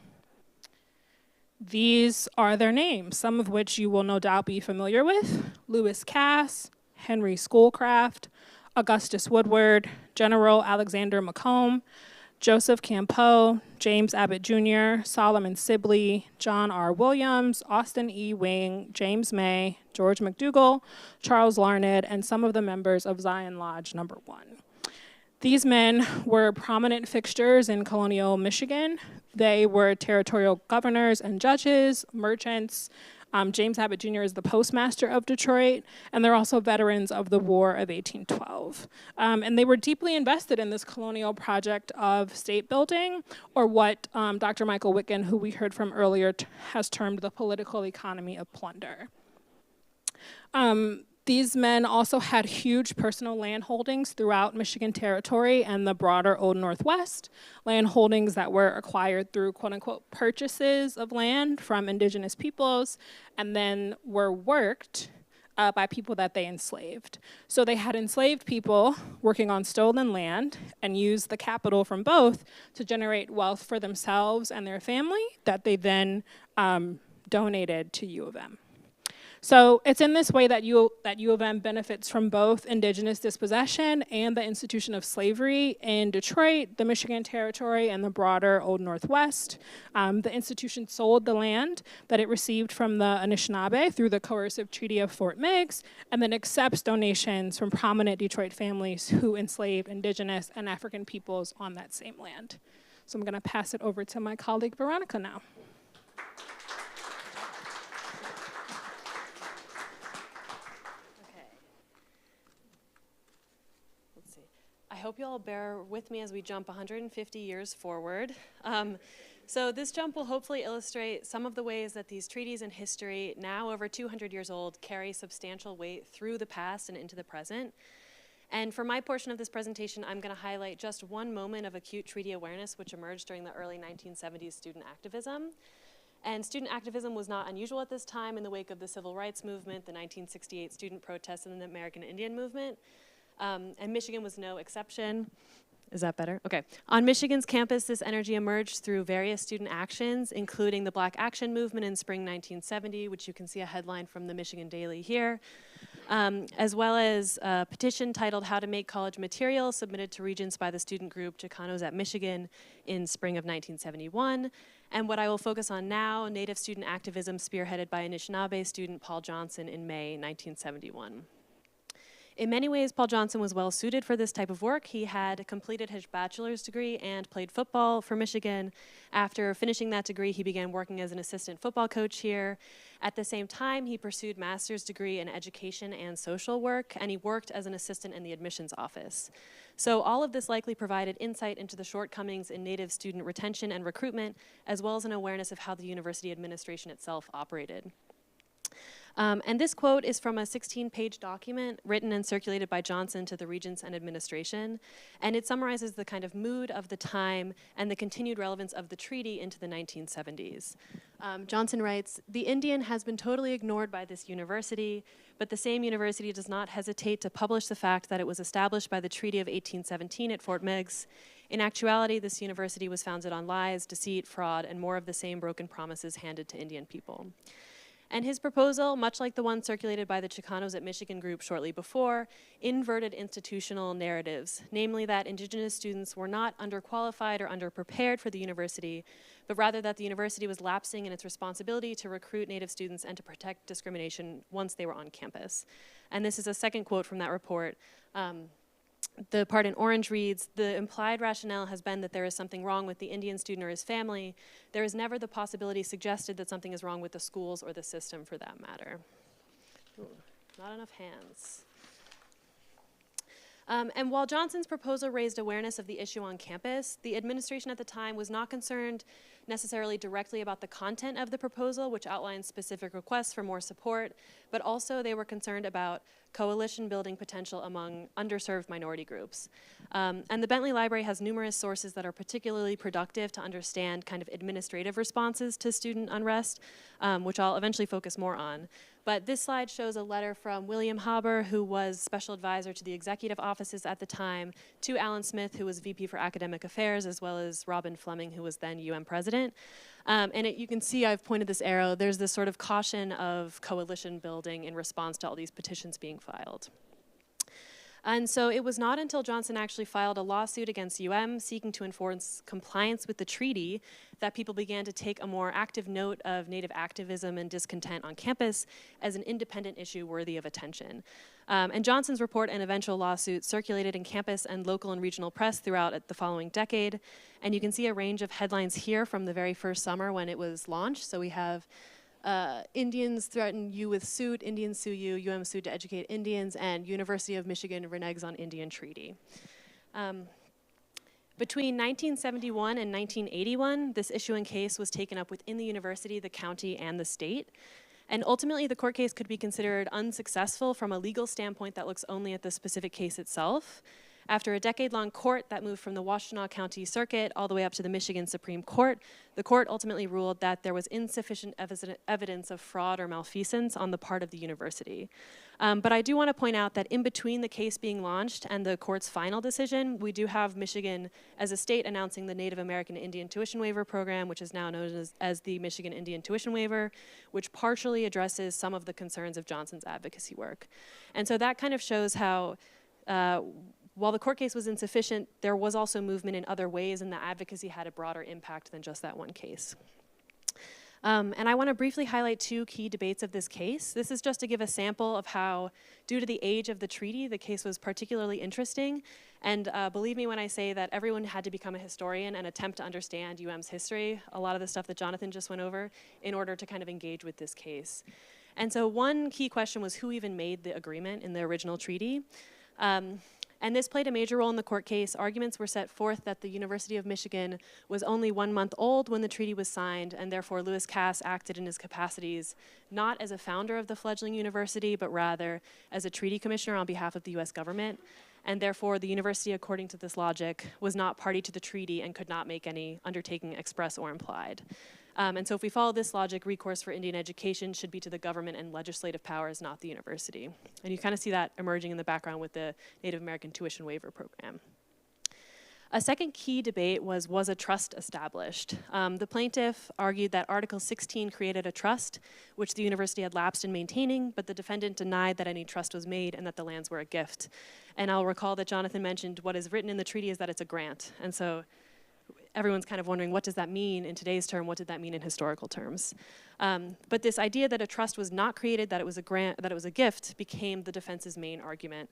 These are their names, some of which you will no doubt be familiar with: Lewis Cass, Henry Schoolcraft, Augustus Woodward, General Alexander Macomb, Joseph Campeau, James Abbott Jr., Solomon Sibley, John R. Williams, Austin E. Wing, James May, George McDougall, Charles Larned, and some of the members of Zion Lodge No. 1. These men were prominent fixtures in colonial Michigan. They were territorial governors and judges, merchants. James Abbott Jr. is the postmaster of Detroit, and they're also veterans of the War of 1812. And they were deeply invested in this colonial project of state building, or what Dr. Michael Witkin, who we heard from earlier, has termed the political economy of plunder. These men also had huge personal land holdings throughout Michigan Territory and the broader Old Northwest, land holdings that were acquired through quote-unquote purchases of land from indigenous peoples, and then were worked by people that they enslaved. So they had enslaved people working on stolen land and used the capital from both to generate wealth for themselves and their family that they then donated to U of M. So it's in this way that U of M benefits from both indigenous dispossession and the institution of slavery in Detroit, the Michigan Territory, and the broader Old Northwest. The institution sold the land that it received from the Anishinaabe through the coercive Treaty of Fort Meigs, and then accepts donations from prominent Detroit families who enslaved indigenous and African peoples on that same land. So I'm going to pass it over to my colleague Veronica now. I hope you all bear with me as we jump 150 years forward. So this jump will hopefully illustrate some of the ways that these treaties in history, now over 200 years old, carry substantial weight through the past and into the present. And for my portion of this presentation, I'm going to highlight just one moment of acute treaty awareness which emerged during the early 1970s student activism. And student activism was not unusual at this time in the wake of the Civil Rights Movement, the 1968 student protests, and the American Indian Movement. And Michigan was no exception. Is that better? Okay. On Michigan's campus, this energy emerged through various student actions, including the Black Action Movement in spring 1970, which you can see a headline from the Michigan Daily here, as well as a petition titled How to Make College Material, submitted to Regents by the student group Chicanos at Michigan in spring of 1971. And what I will focus on now, Native student activism spearheaded by Anishinaabe student Paul Johnson in May 1971. In many ways, Paul Johnson was well suited for this type of work. He had completed his bachelor's degree and played football for Michigan. After finishing that degree, he began working as an assistant football coach here. At the same time, he pursued master's degree in education and social work, and he worked as an assistant in the admissions office. So all of this likely provided insight into the shortcomings in Native student retention and recruitment, as well as an awareness of how the university administration itself operated. And this quote is from a 16-page document written and circulated by Johnson to the regents and administration, and it summarizes the kind of mood of the time and the continued relevance of the treaty into the 1970s. Johnson writes, "The Indian has been totally ignored by this university, but the same university does not hesitate to publish the fact that it was established by the Treaty of 1817 at Fort Meigs. In actuality, this university was founded on lies, deceit, fraud, and more of the same broken promises handed to Indian people." And his proposal, much like the one circulated by the Chicanos at Michigan group shortly before, inverted institutional narratives, namely that Indigenous students were not underqualified or underprepared for the university, but rather that the university was lapsing in its responsibility to recruit Native students and to protect discrimination once they were on campus. And this is a second quote from that report. The part in orange reads, "The implied rationale has been that there is something wrong with the Indian student or his family. There is never the possibility suggested that something is wrong with the schools or the system for that matter." Ooh, not enough hands. And while Johnson's proposal raised awareness of the issue on campus, the administration at the time was not concerned necessarily directly about the content of the proposal, which outlines specific requests for more support, but also they were concerned about coalition building potential among underserved minority groups. And the Bentley Library has numerous sources that are particularly productive to understand kind of administrative responses to student unrest, which I'll eventually focus more on. But this slide shows a letter from William Haber, who was special advisor to the executive offices at the time, to Alan Smith, who was VP for Academic Affairs, as well as Robin Fleming, who was then UM president. You can see I've pointed this arrow. There's this sort of caution of coalition building in response to all these petitions being filed. And so it was not until Johnson actually filed a lawsuit against UM seeking to enforce compliance with the treaty that people began to take a more active note of Native activism and discontent on campus as an independent issue worthy of attention. And Johnson's report and eventual lawsuit circulated in campus and local and regional press throughout the following decade. And you can see a range of headlines here from the very first summer when it was launched. So we have Indians threaten you with suit, Indians sue you, UM sued to educate Indians, and University of Michigan reneges on Indian treaty. Between 1971 and 1981, this issue and case was taken up within the university, the county, and the state. And ultimately, the court case could be considered unsuccessful from a legal standpoint that looks only at the specific case itself. After a decade-long court that moved from the Washtenaw County Circuit all the way up to the Michigan Supreme Court, the court ultimately ruled that there was insufficient evidence of fraud or malfeasance on the part of the university. But I do want to point out that in between the case being launched and the court's final decision, we do have Michigan as a state announcing the Native American Indian Tuition Waiver Program, which is now known as the Michigan Indian Tuition Waiver, which partially addresses some of the concerns of Johnson's advocacy work. And so that kind of shows how while the court case was insufficient, there was also movement in other ways, and the advocacy had a broader impact than just that one case. And I want to briefly highlight two key debates of this case. This is just to give a sample of how, due to the age of the treaty, the case was particularly interesting. And believe me when I say that everyone had to become a historian and attempt to understand UM's history, a lot of the stuff that Jonathan just went over, in order to kind of engage with this case. And so one key question was who even made the agreement in the original treaty? And this played a major role in the court case. Arguments were set forth that the University of Michigan was only 1 month old when the treaty was signed, and therefore Lewis Cass acted in his capacities not as a founder of the fledgling university, but rather as a treaty commissioner on behalf of the US government. And therefore, the university, according to this logic, was not party to the treaty and could not make any undertaking express or implied. And so if we follow this logic, recourse for Indian education should be to the government and legislative powers, not the university. And you kind of see that emerging in the background with the Native American Tuition Waiver Program. A second key debate was a trust established? The plaintiff argued that Article 16 created a trust, which the university had lapsed in maintaining, but the defendant denied that any trust was made and that the lands were a gift. And I'll recall that Jonathan mentioned what is written in the treaty is that it's a grant. And so everyone's kind of wondering, what does that mean in today's term? What did that mean in historical terms? But this idea that a trust was not created, that it was a grant, that it was a gift, became the defense's main argument.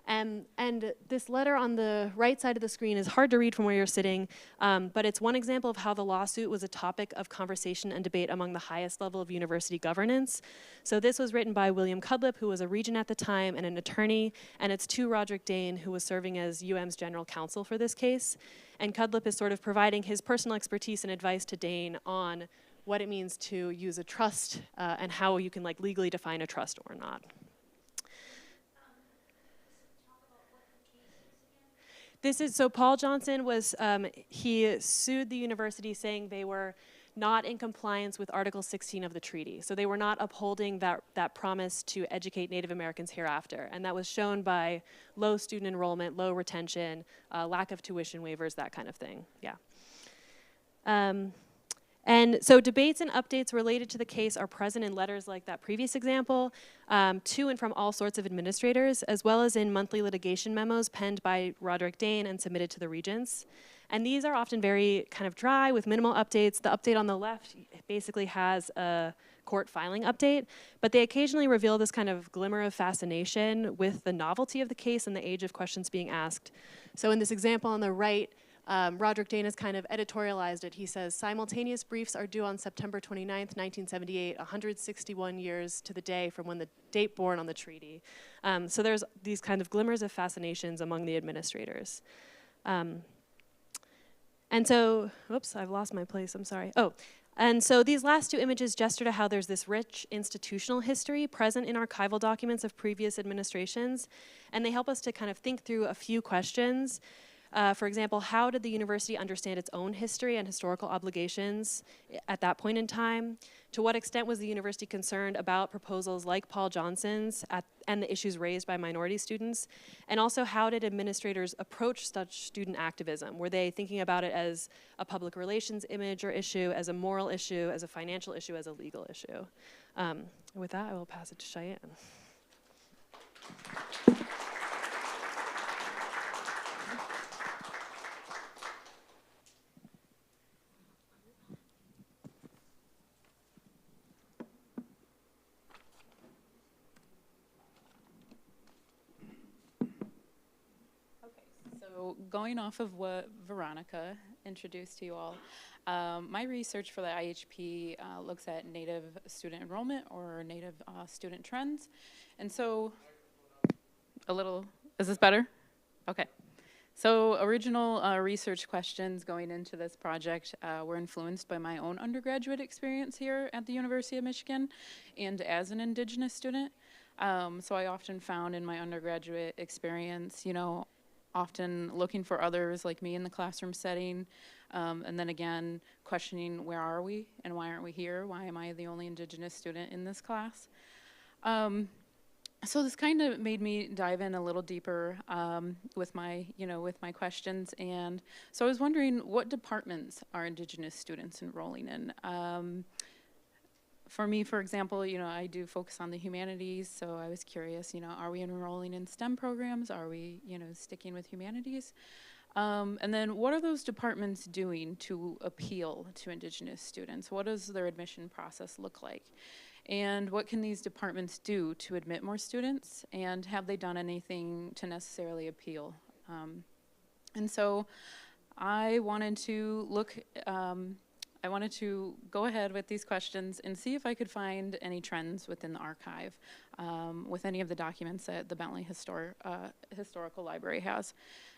And this letter on the right side of the screen is hard to read from where you're sitting, but it's one example of how the lawsuit was a topic of conversation and debate among the highest level of university governance. So this was written by William Cudlip, who was a regent at the time and an attorney, and it's to Roderick Dane, who was serving as UM's general counsel for this case. And Cudlip is sort of providing his personal expertise and advice to Dane on what it means to use a trust, and how you can like legally define a trust or not. This is, so Paul Johnson was, he sued the university saying they were not in compliance with Article 16 of the treaty. So they were not upholding that promise to educate Native Americans hereafter. And that was shown by low student enrollment, low retention, lack of tuition waivers, that kind of thing, yeah. And so debates and updates related to the case are present in letters like that previous example, to and from all sorts of administrators, as well as in monthly litigation memos penned by Roderick Dane and submitted to the regents. And these are often very kind of dry with minimal updates. The update on the left basically has a court filing update, but they occasionally reveal this kind of glimmer of fascination with the novelty of the case and the age of questions being asked. So in this example on the right, Roderick Dane has kind of editorialized it. He says, simultaneous briefs are due on September 29th, 1978, 161 years to the day from when the date born on the treaty. So there's these kind of glimmers of fascinations among the administrators. And so, oops, I've lost my place, I'm sorry. Oh, and so these last two images gesture to how there's this rich institutional history present in archival documents of previous administrations, and they help us to kind of think through a few questions. For example, how did the university understand its own history and historical obligations at that point in time? To what extent was the university concerned about proposals like Paul Johnson's and the issues raised by minority students? And also, how did administrators approach such student activism? Were they thinking about it as a public relations image or issue, as a moral issue, as a financial issue, as a legal issue? With that, I will pass it to Cheyenne. So going off of what Veronica introduced to you all, my research for the IHP looks at Native student enrollment or Native student trends. And so, is this better? Okay. So original research questions going into this project were influenced by my own undergraduate experience here at the University of Michigan and as an Indigenous student. So I often found in my undergraduate experience, often looking for others like me in the classroom setting, and then again, questioning where are we and why aren't we here? Why am I the only Indigenous student in this class? So this kind of made me dive in a little deeper with my questions, and so I was wondering what departments are Indigenous students enrolling in? For me, for example, I do focus on the humanities, so I was curious, are we enrolling in STEM programs? Are we, sticking with humanities? And then what are those departments doing to appeal to Indigenous students? What does their admission process look like? And what can these departments do to admit more students? And have they done anything to necessarily appeal? And so I wanted to go ahead with these questions and see if I could find any trends within the archive with any of the documents that the Bentley Historical Library has.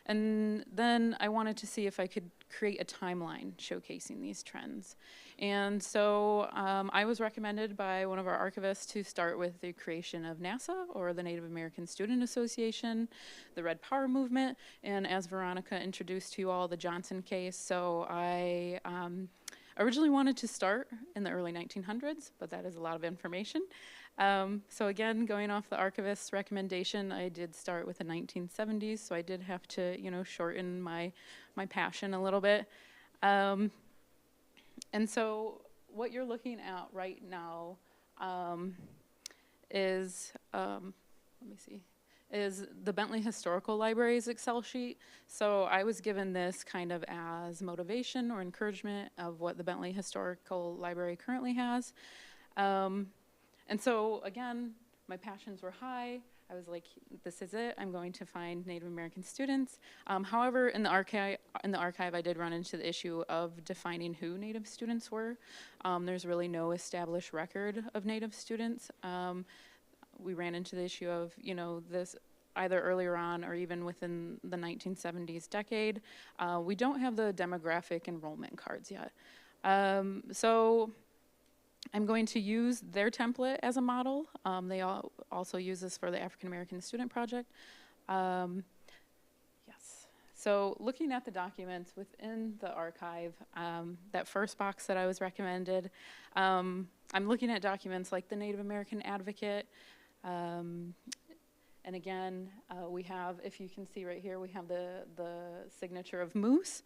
And then I wanted to see if I could create a timeline showcasing these trends. And so I was recommended by one of our archivists to start with the creation of NASA, or the Native American Student Association, the Red Power movement, and as Veronica introduced to you all, the Johnson case. So I originally wanted to start in the early 1900s, but that is a lot of information. So again, going off the archivist's recommendation, I did start with the 1970s, so I did have to, shorten my passion a little bit. And so what you're looking at right now is, is the Bentley Historical Library's Excel sheet. So I was given this kind of as motivation or encouragement of what the Bentley Historical Library currently has. And so again, my passions were high. I was like, this is it. I'm going to find Native American students. However, in the archive, I did run into the issue of defining who Native students were. There's really no established record of Native students. We ran into the issue of, this either earlier on or even within the 1970s decade. We don't have the demographic enrollment cards yet. So I'm going to use their template as a model. They also use this for the African American Student Project. Yes. So looking at the documents within the archive, that first box that I was recommended, I'm looking at documents like the Native American Advocate. And again, we have, if you can see right here, we have the signature of Moose.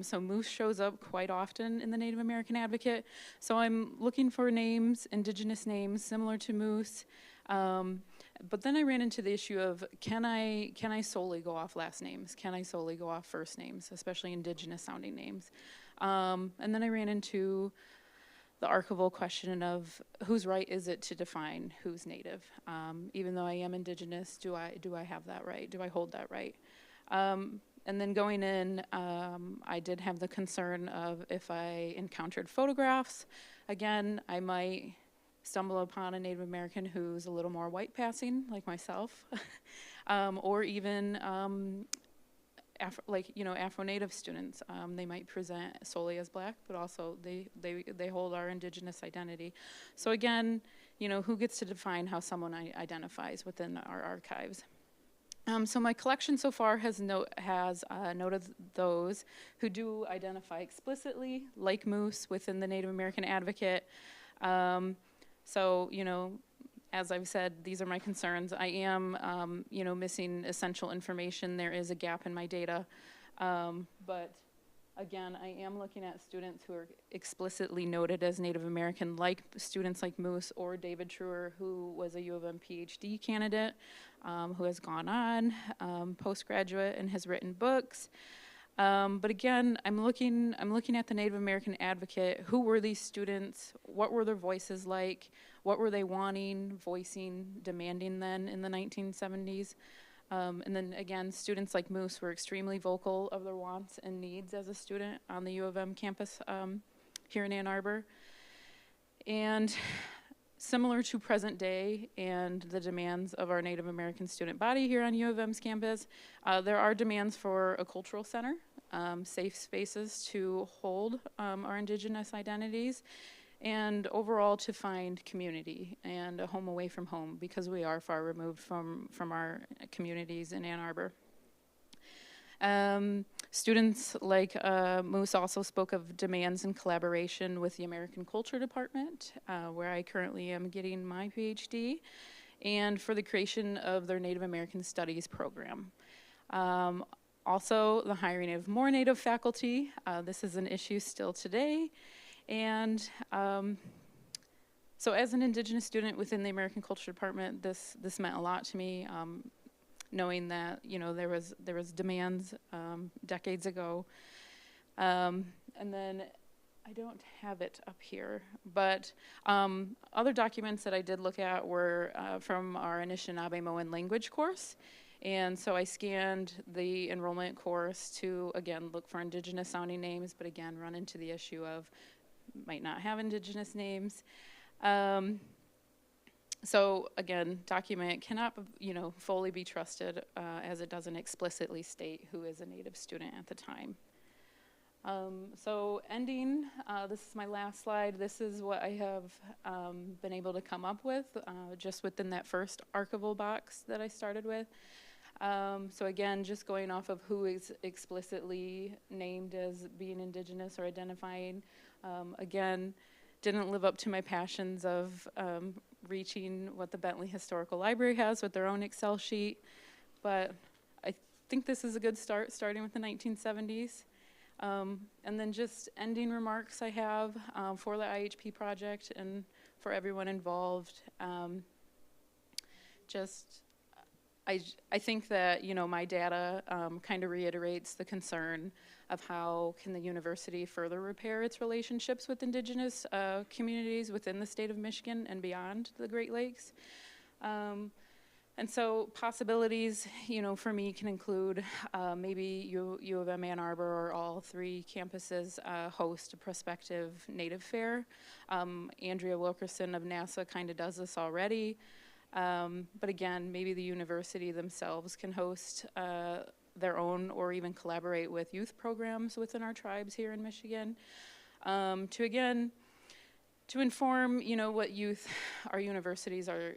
So Moose shows up quite often in the Native American Advocate. So I'm looking for names, indigenous names, similar to Moose. But then I ran into the issue of, can I solely go off last names? Can I solely go off first names, especially indigenous sounding names? And then I ran into the archival question of whose right is it to define who's Native? Even though I am indigenous, do I have that right? Do I hold that right? And then going in, I did have the concern of if I encountered photographs, again, I might stumble upon a Native American who's a little more white passing, like myself, or even Afro-Native students. They might present solely as Black, but also they hold our indigenous identity. So again, who gets to define how someone identifies within our archives? So my collection so far has noted those who do identify explicitly, like Moose, within the Native American Advocate. So, as I've said, these are my concerns. I am, missing essential information. There is a gap in my data. But again, I am looking at students who are explicitly noted as Native American, like students like Moose or David Truer, who was a U of M PhD candidate, who has gone on postgraduate and has written books. But again, I'm looking at the Native American Advocate. Who were these students? What were their voices like? What were they wanting, voicing, demanding then in the 1970s? And then again, students like Moose were extremely vocal of their wants and needs as a student on the U of M campus here in Ann Arbor. And similar to present day and the demands of our Native American student body here on U of M's campus, there are demands for a cultural center, safe spaces to hold our indigenous identities, and overall to find community and a home away from home, because we are far removed from our communities in Ann Arbor. Students like Moose also spoke of demands in collaboration with the American Culture Department, where I currently am getting my PhD, and for the creation of their Native American Studies program. Also, the hiring of more Native faculty. This is an issue still today. And so as an Indigenous student within the American Culture Department, this meant a lot to me, knowing that, there was demands decades ago. And then I don't have it up here, but other documents that I did look at were from our Anishinaabe-Moan language course. And so I scanned the enrollment course to, again, look for indigenous sounding names, but again, run into the issue of might not have indigenous names. So again, document cannot, fully be trusted as it doesn't explicitly state who is a Native student at the time. So ending, this is my last slide. This is what I have been able to come up with just within that first archival box that I started with. So again, just going off of who is explicitly named as being indigenous or identifying, again, didn't live up to my passions of reaching what the Bentley Historical Library has with their own Excel sheet, but I think this is a good start, starting with the 1970s. And then just ending remarks I have for the IHP project and for everyone involved. I think that, my data kind of reiterates the concern of how can the university further repair its relationships with indigenous communities within the state of Michigan and beyond the Great Lakes. And so possibilities, for me can include maybe U of M Ann Arbor or all three campuses host a prospective Native Fair. Andrea Wilkerson of NASA kind of does this already. But again, maybe the university themselves can host their own or even collaborate with youth programs within our tribes here in Michigan to again to inform, what youth our universities are,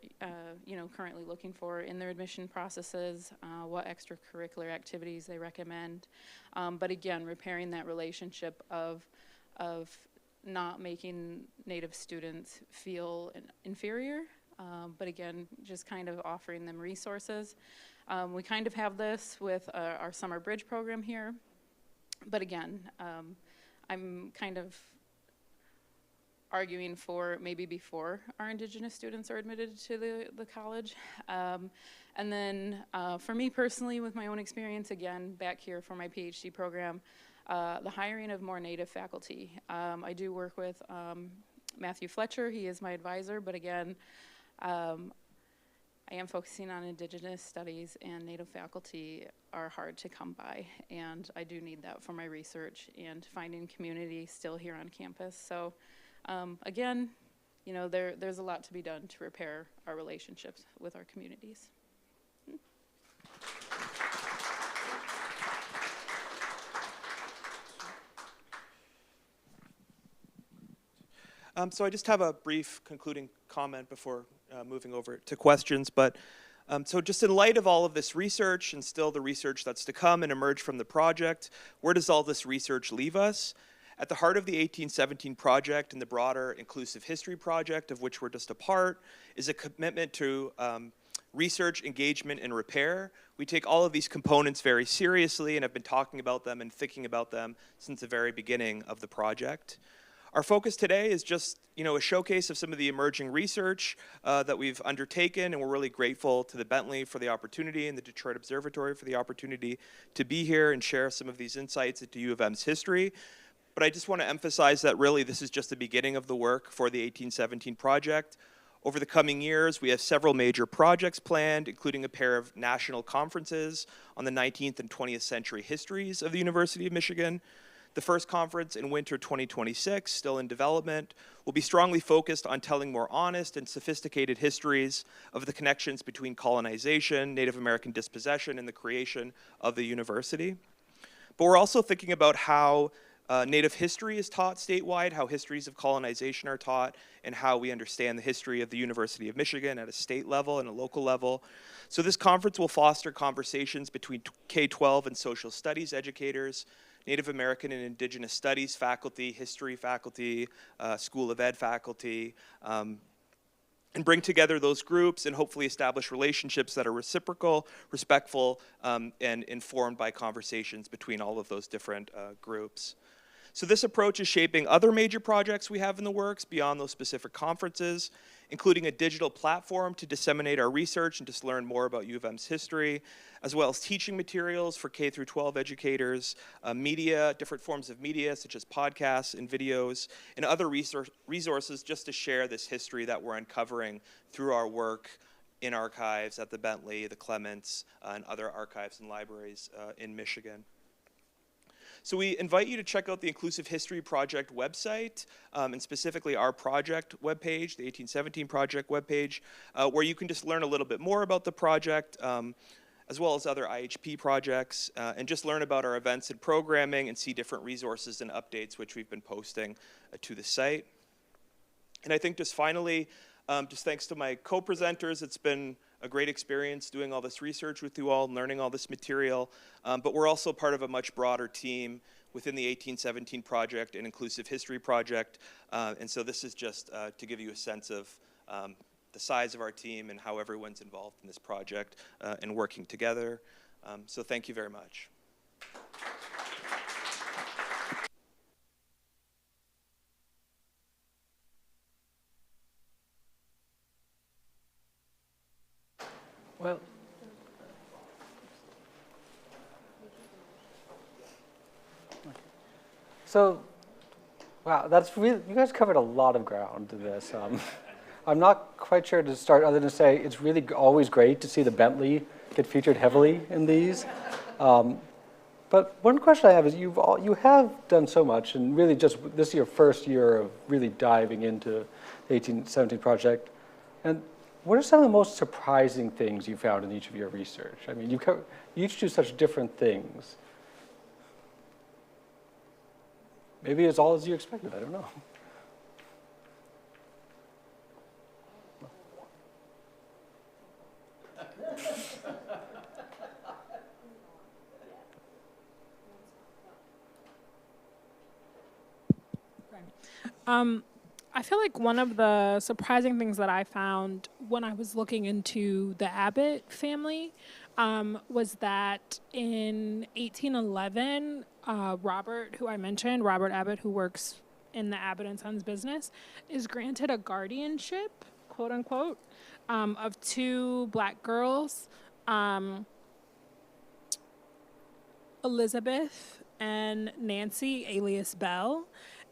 currently looking for in their admission processes, what extracurricular activities they recommend. But again, repairing that relationship of not making Native students feel inferior, but again, just kind of offering them resources. We kind of have this with our summer bridge program here, but again, I'm kind of arguing for maybe before our Indigenous students are admitted to the college. And then for me personally, with my own experience, again, back here for my PhD program, the hiring of more Native faculty. I do work with Matthew Fletcher, he is my advisor, but again, I am focusing on Indigenous studies, and Native faculty are hard to come by, and I do need that for my research and finding community still here on campus. So again, there's a lot to be done to repair our relationships with our communities. So I just have a brief concluding comment before moving over to questions. But so just in light of all of this research and still the research that's to come and emerge from the project, where does all this research leave us? At the heart of the 1817 project and the broader Inclusive History Project, of which we're just a part, is a commitment to research, engagement, and repair. We take all of these components very seriously and have been talking about them and thinking about them since the very beginning of the project. Our focus today is just, a showcase of some of the emerging research that we've undertaken, and we're really grateful to the Bentley for the opportunity and the Detroit Observatory for the opportunity to be here and share some of these insights into U of M's history. But I just want to emphasize that really this is just the beginning of the work for the 1817 project. Over the coming years, we have several major projects planned, including a pair of national conferences on the 19th and 20th century histories of the University of Michigan. The first conference in winter 2026, still in development, will be strongly focused on telling more honest and sophisticated histories of the connections between colonization, Native American dispossession, and the creation of the university. But we're also thinking about how Native history is taught statewide, how histories of colonization are taught, and how we understand the history of the University of Michigan at a state level and a local level. So this conference will foster conversations between K-12 and social studies educators, Native American and Indigenous Studies faculty, history faculty, School of Ed faculty, and bring together those groups and hopefully establish relationships that are reciprocal, respectful, and informed by conversations between all of those different groups. So this approach is shaping other major projects we have in the works beyond those specific conferences, including a digital platform to disseminate our research and just learn more about U of M's history, as well as teaching materials for K through 12 educators, media, different forms of media such as podcasts and videos, and other resources just to share this history that we're uncovering through our work in archives at the Bentley, the Clements, and other archives and libraries in Michigan. So we invite you to check out the Inclusive History Project website, and specifically our project webpage, the 1817 Project webpage, where you can just learn a little bit more about the project, as well as other IHP projects, and just learn about our events and programming and see different resources and updates which we've been posting to the site. And I think just finally, just thanks to my co-presenters, it's been a great experience doing all this research with you all, learning all this material, but we're also part of a much broader team within the 1817 Project and Inclusive History Project, and so this is just to give you a sense of the size of our team and how everyone's involved in this project and working together. So thank you very much. Well, so, wow, that's really, you guys covered a lot of ground to this. I'm not quite sure to start other than to say it's really always great to see the Bentley get featured heavily in these. But one question I have is you have done so much, and really just this is your first year of really diving into the 1817 Project. And what are some of the most surprising things you found in each of your research? I mean, you each do such different things. Maybe it's all as you expected, I don't know. I feel like one of the surprising things that I found when I was looking into the Abbott family was that in 1811, Robert, who I mentioned, Robert Abbott, who works in the Abbott and Sons business, is granted a guardianship, quote unquote, of two black girls, Elizabeth and Nancy, alias Bell.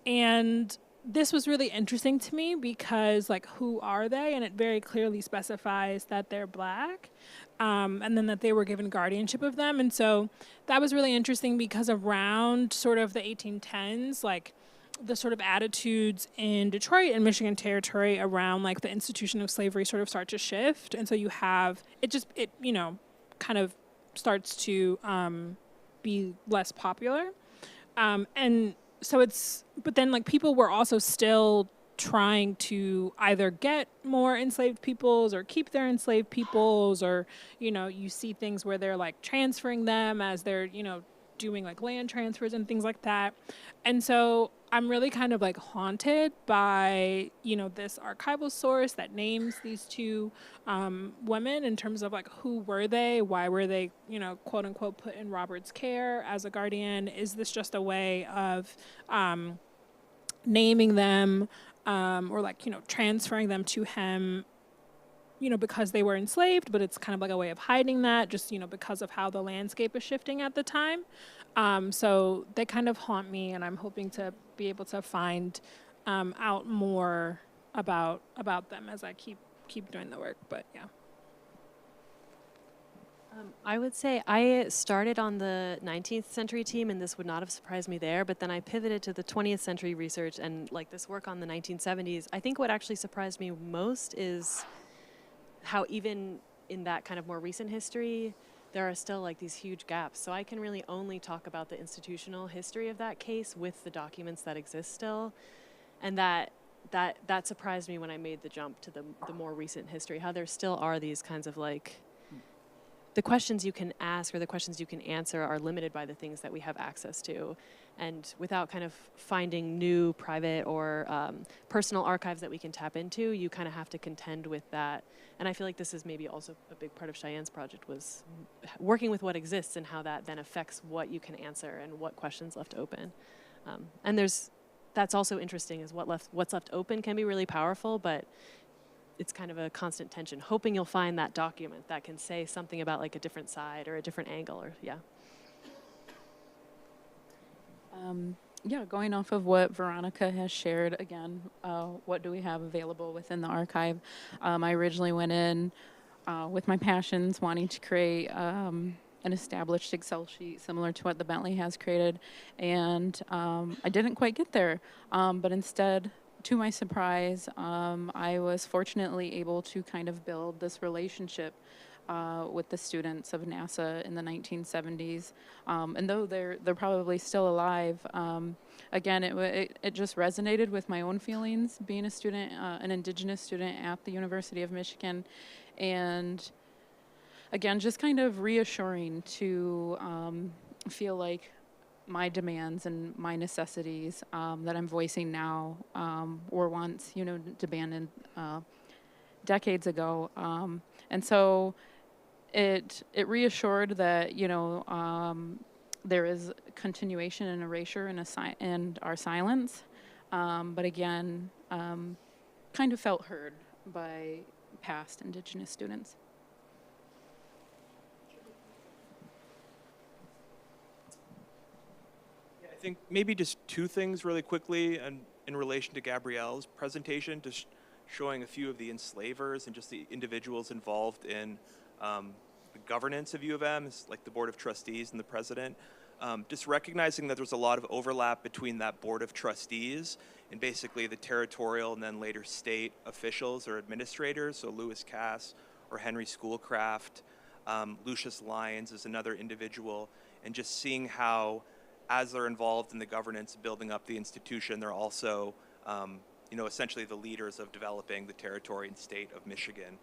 And this was really interesting to me because, like, who are they? And it very clearly specifies that they're black, and then that they were given guardianship of them. And so that was really interesting because around sort of the 1810s, like, the sort of attitudes in Detroit and Michigan Territory around, like, the institution of slavery sort of start to shift. And so you have, it kind of starts to be less popular. And so but then, like, people were also still trying to either get more enslaved peoples or keep their enslaved peoples, or, you see things where they're, like, transferring them as they're, doing, like, land transfers and things like that. And so I'm really kind of, like, haunted by, this archival source that names these two women in terms of, like, who were they? Why were they, quote unquote, put in Robert's care as a guardian? Is this just a way of naming them or, like, transferring them to him, because they were enslaved, but it's kind of like a way of hiding that, just, because of how the landscape is shifting at the time. So they kind of haunt me, and I'm hoping to be able to find out more about them as I keep doing the work. But yeah. I would say I started on the 19th century team, and this would not have surprised me there, but then I pivoted to the 20th century research and, like, this work on the 1970s. I think what actually surprised me most is how even in that kind of more recent history, there are still, like, these huge gaps. So I can really only talk about the institutional history of that case with the documents that exist still. And that surprised me when I made the jump to the more recent history, how there still are these kinds of, like, the questions you can ask or the questions you can answer are limited by the things that we have access to. And without kind of finding new private or personal archives that we can tap into, you kind of have to contend with that. And I feel like this is maybe also a big part of Cheyenne's project, was working with what exists and how that then affects what you can answer and what questions left open. And that's also interesting, is what's left open can be really powerful, but it's kind of a constant tension, hoping you'll find that document that can say something about, like, a different side or a different angle, or yeah. Going off of what Veronica has shared, again, what do we have available within the archive? I originally went in with my passions, wanting to create an established Excel sheet similar to what the Bentley has created, and I didn't quite get there, but instead, to my surprise, I was fortunately able to kind of build this relationship with the students of NASA in the 1970s. And though they're probably still alive, again, it just resonated with my own feelings being a student, an Indigenous student at the University of Michigan. And again, just kind of reassuring to feel like my demands and my necessities that I'm voicing now were once, demanded decades ago. And so it reassured that, there is continuation and erasure and our silence. But again, kind of felt heard by past Indigenous students. I think maybe just two things really quickly, and in relation to Gabrielle's presentation, just showing a few of the enslavers and just the individuals involved in the governance of U of M, like the Board of Trustees and the president. Just recognizing that there's a lot of overlap between that Board of Trustees and basically the territorial and then later state officials or administrators, so Lewis Cass or Henry Schoolcraft. Lucius Lyons is another individual, and just seeing how, as they're involved in the governance, building up the institution, they're also, essentially the leaders of developing the territory and state of Michigan.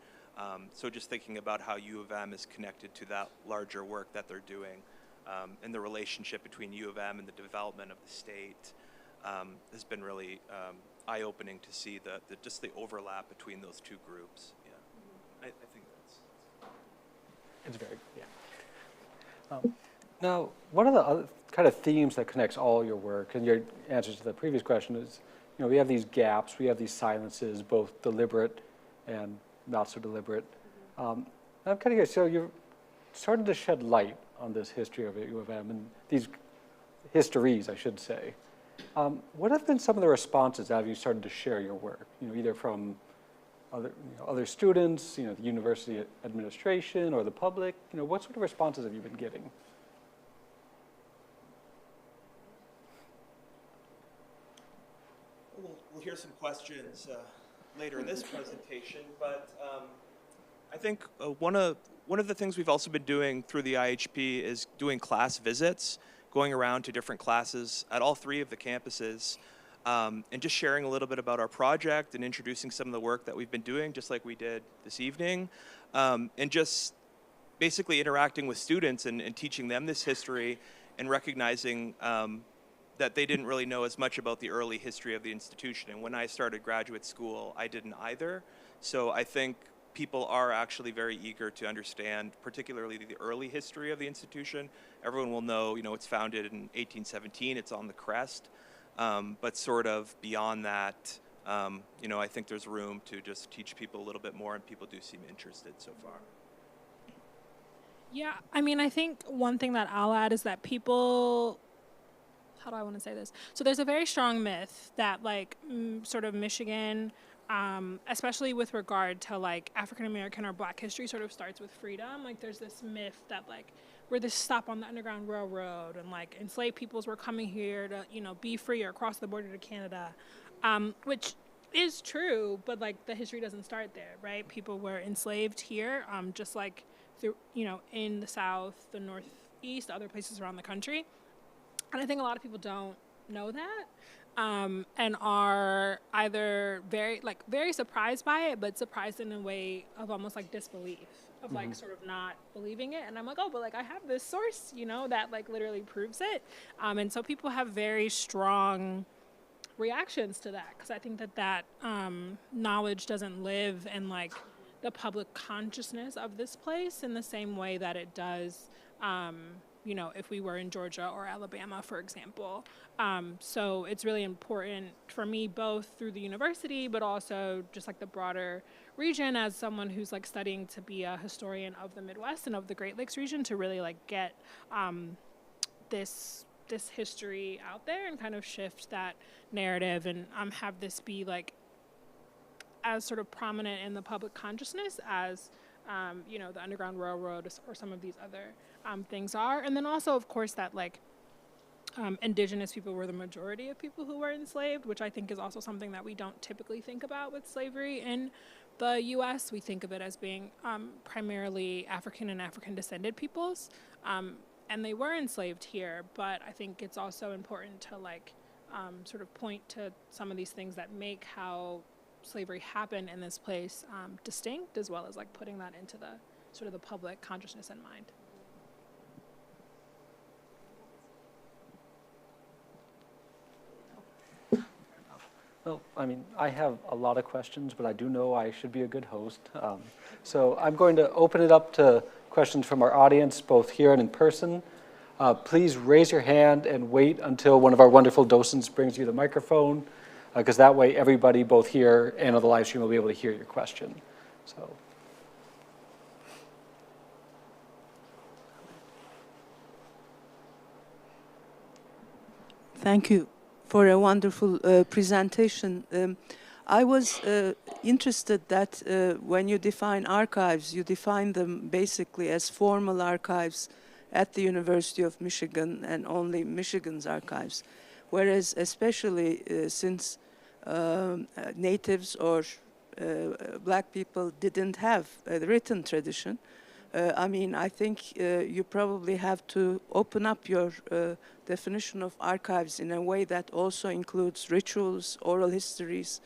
So just thinking about how U of M is connected to that larger work that they're doing, and the relationship between U of M and the development of the state. has been really eye-opening to see just the overlap between those two groups. Yeah, I think that's. It's very, yeah. Now, one of the other kind of themes that connects all your work and your answers to the previous question is, we have these gaps, we have these silences, both deliberate and not so deliberate. I'm kind of curious, so you're starting to shed light on this history of U of M and these histories, I should say. What have been some of the responses as you started to share your work? Either from other students, the university administration or the public. What sort of responses have you been getting? We'll hear some questions later in this presentation, but I think one of the things we've also been doing through the IHP is doing class visits, going around to different classes at all 3 of the campuses, and just sharing a little bit about our project and introducing some of the work that we've been doing, just like we did this evening, and just basically interacting with students and teaching them this history and recognizing that they didn't really know as much about the early history of the institution. And when I started graduate school, I didn't either. So I think people are actually very eager to understand, particularly the early history of the institution. Everyone will know, it's founded in 1817, it's on the crest. But sort of beyond that, I think there's room to just teach people a little bit more, and people do seem interested so far. Yeah, I think one thing that I'll add is that people, how do I want to say this? So there's a very strong myth that sort of Michigan, especially with regard to African American or Black history, sort of starts with freedom. There's this myth that we're this stop on the Underground Railroad, and enslaved peoples were coming here to be free or cross the border to Canada, which is true, but the history doesn't start there, right? People were enslaved here, just through, in the South, the Northeast, other places around the country. And I think a lot of people don't know that, and are either very surprised by it, but surprised in a way of almost disbelief, of sort of not believing it. And I'm oh, but I have this source, that literally proves it. And so people have very strong reactions to that, because I think that knowledge doesn't live in the public consciousness of this place in the same way that it does, if we were in Georgia or Alabama, for example. So it's really important for me, both through the university, but also just the broader region, as someone who's studying to be a historian of the Midwest and of the Great Lakes region, to really get this history out there and kind of shift that narrative and have this be as sort of prominent in the public consciousness as the Underground Railroad or some of these other things are. And then also, of course, that indigenous people were the majority of people who were enslaved, which I think is also something that we don't typically think about with slavery in the U.S. We think of it as being primarily African and African descended peoples, and they were enslaved here. But I think it's also important to sort of point to some of these things that make how slavery happened in this place distinct, as well as putting that into the sort of the public consciousness and mind. Well, I have a lot of questions, but I do know I should be a good host. So I'm going to open it up to questions from our audience, both here and in person. Please raise your hand and wait until one of our wonderful docents brings you the microphone, because that way everybody, both here and on the live stream, will be able to hear your question. So. Thank you for a wonderful presentation. I was interested that when you define archives, you define them basically as formal archives at the University of Michigan and only Michigan's archives. Whereas especially since natives or Black people didn't have a written tradition, I think you probably have to open up your definition of archives in a way that also includes rituals, oral histories,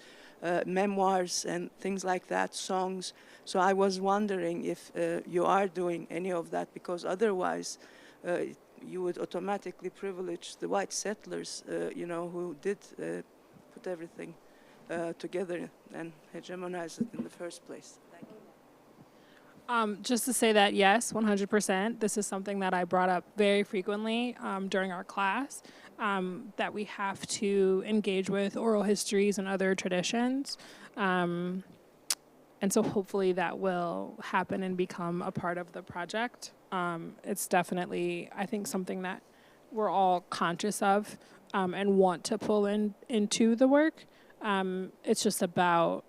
memoirs, and things like that, songs. So I was wondering if you are doing any of that, because otherwise you would automatically privilege the white settlers, who did put everything together and hegemonize it in the first place. Thank you. Just to say that, yes, 100%. This is something that I brought up very frequently during our class, that we have to engage with oral histories and other traditions. And so hopefully that will happen and become a part of the project. It's definitely, I think, something that we're all conscious of and want to pull into the work. It's just about,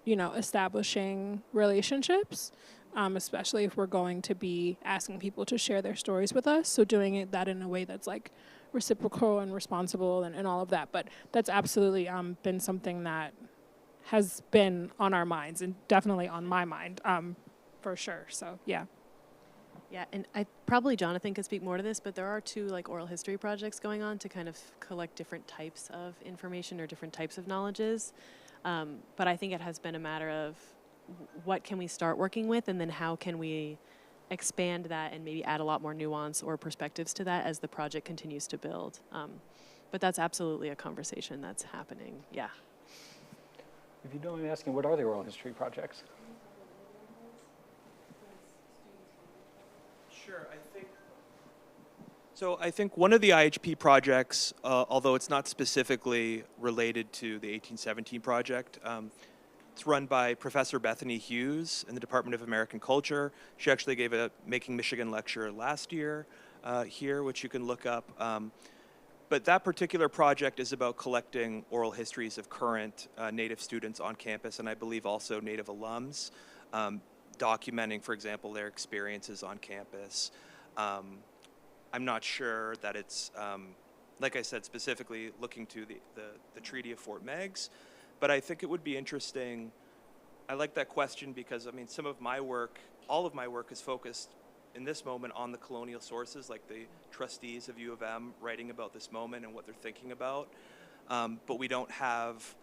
establishing relationships, especially if we're going to be asking people to share their stories with us. So doing that in a way that's like reciprocal and responsible and all of that. But that's absolutely been something that has been on our minds and definitely on my mind, for sure. So yeah. Yeah, and probably Jonathan could speak more to this, but there are 2 like oral history projects going on to kind of collect different types of information or different types of knowledges. But I think it has been a matter of what can we start working with, and then how can we expand that and maybe add a lot more nuance or perspectives to that as the project continues to build. But that's absolutely a conversation that's happening. Yeah. If you don't mind me asking, what are the oral history projects? Sure, I think one of the IHP projects, although it's not specifically related to the 1817 project, it's run by Professor Bethany Hughes in the Department of American Culture. She actually gave a Making Michigan lecture last year here, which you can look up. But that particular project is about collecting oral histories of current Native students on campus, and I believe also Native alums, documenting, for example, their experiences on campus. I'm not sure that it's, like I said, specifically looking to the Treaty of Fort Meigs, but I think it would be interesting. I like that question because, I mean, some of my work, all of my work is focused in this moment on the colonial sources, like the trustees of U of M writing about this moment and what they're thinking about. But we don't have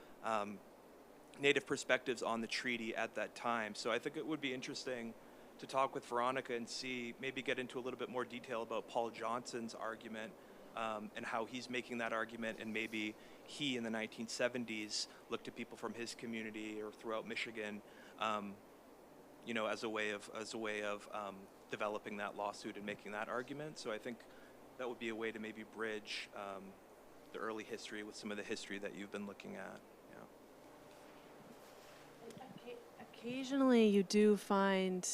Native perspectives on the treaty at that time. So I think it would be interesting to talk with Veronica and see, maybe get into a little bit more detail about Paul Johnson's argument and how he's making that argument, and maybe he in the 1970s looked at people from his community or throughout Michigan, as a way of developing that lawsuit and making that argument. So I think that would be a way to maybe bridge the early history with some of the history that you've been looking at. Yeah. Occasionally you do find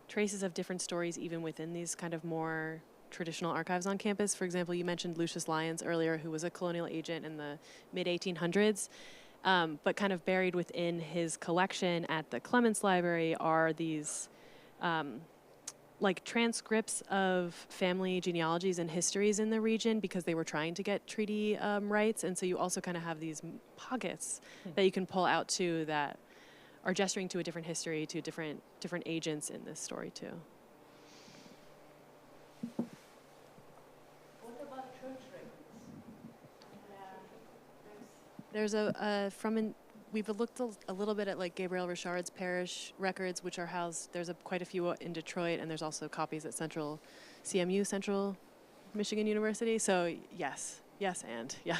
traces of different stories even within these kind of more traditional archives on campus. For example, you mentioned Lucius Lyons earlier, who was a colonial agent in the mid-1800s. But kind of buried within his collection at the Clements Library are these like transcripts of family genealogies and histories in the region, because they were trying to get treaty rights. And so you also kind of have these pockets that you can pull out too that are gesturing to a different history, to different agents in this story too. There's we've looked a little bit at like Gabriel Richard's parish records, which are housed, there's quite a few in Detroit, and there's also copies at Central Michigan University. So yes, and yeah.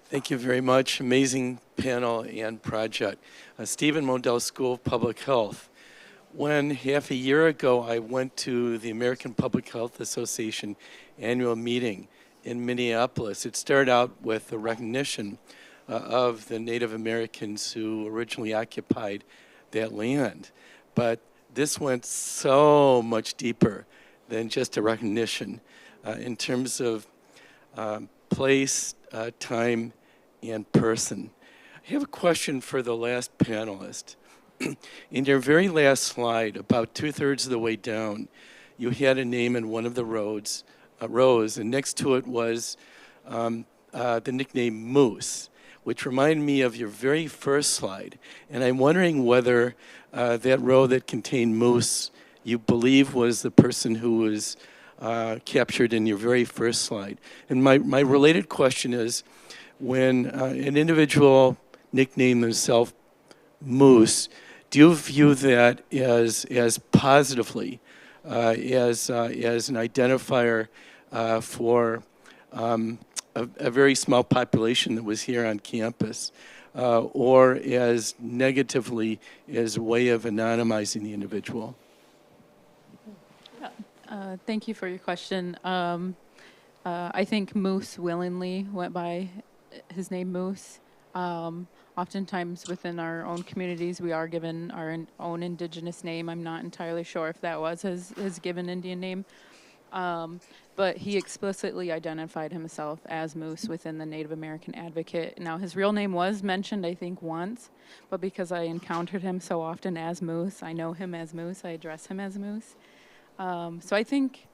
Thank you very much. Amazing panel and project. Stephen Modell, School of Public Health. When half a year ago I went to the American Public Health Association annual meeting in Minneapolis, it started out with a recognition of the Native Americans who originally occupied that land. But this went so much deeper than just a recognition in terms of place, time, and person. I have a question for the last panelist. In your very last slide, about 2/3 of the way down, you had a name in one of the rows, and next to it was the nickname Moose, which reminded me of your very first slide. And I'm wondering whether that row that contained Moose, you believe was the person who was captured in your very first slide. And my related question is, when an individual nicknamed themselves Moose, do you view that as positively as an identifier for a very small population that was here on campus, or as negatively as a way of anonymizing the individual? Thank you for your question. I think Moose willingly went by his name Moose. Oftentimes within our own communities, we are given our own indigenous name. I'm not entirely sure if that was his given Indian name. But he explicitly identified himself as Moose within the Native American Advocate. Now, his real name was mentioned, I think, once, but because I encountered him so often as Moose, I know him as Moose, I address him as Moose. So I think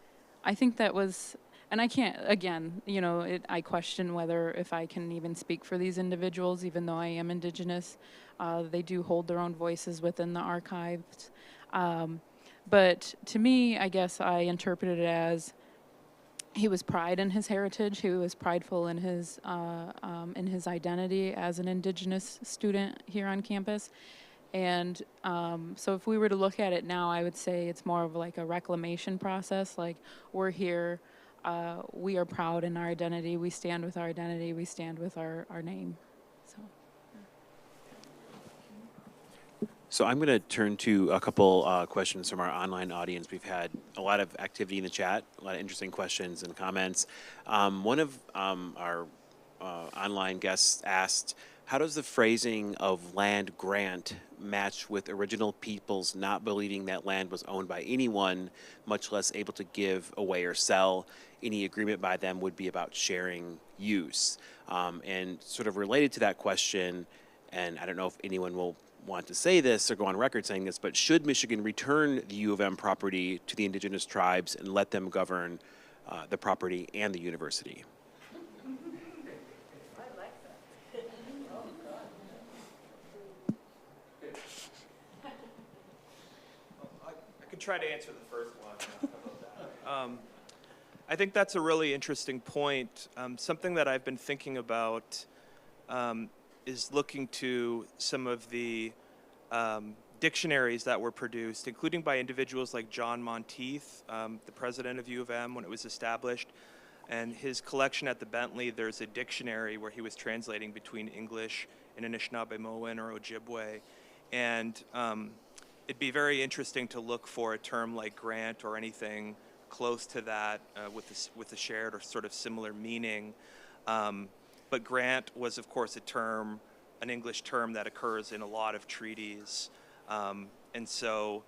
that was, and I can't, again, you know, I question whether if I can even speak for these individuals, even though I am Indigenous. They do hold their own voices within the archives. But to me, I guess I interpreted it as he was pride in his heritage. He was prideful in his identity as an Indigenous student here on campus. And so if we were to look at it now, I would say it's more of like a reclamation process. Like, we're here, we are proud in our identity, we stand with our identity, we stand with our name. So I'm going to turn to a couple questions from our online audience. We've had a lot of activity in the chat, a lot of interesting questions and comments. One of our online guests asked, how does the phrasing of land grant match with original peoples not believing that land was owned by anyone, much less able to give away or sell? Any agreement by them would be about sharing use. And sort of related to that question, and I don't know if anyone will want to say this or go on record saying this, but should Michigan return the U of M property to the indigenous tribes and let them govern the property and the university? I could try to answer the first one. How about that? I think that's a really interesting point. Something that I've been thinking about is looking to some of the dictionaries that were produced, including by individuals like John Monteith, the president of U of M when it was established. And his collection at the Bentley, there's a dictionary where he was translating between English and Anishinaabemowin or Ojibwe. And it'd be very interesting to look for a term like grant or anything close to that with a shared or sort of similar meaning. But grant was, of course, an English term that occurs in a lot of treaties. And so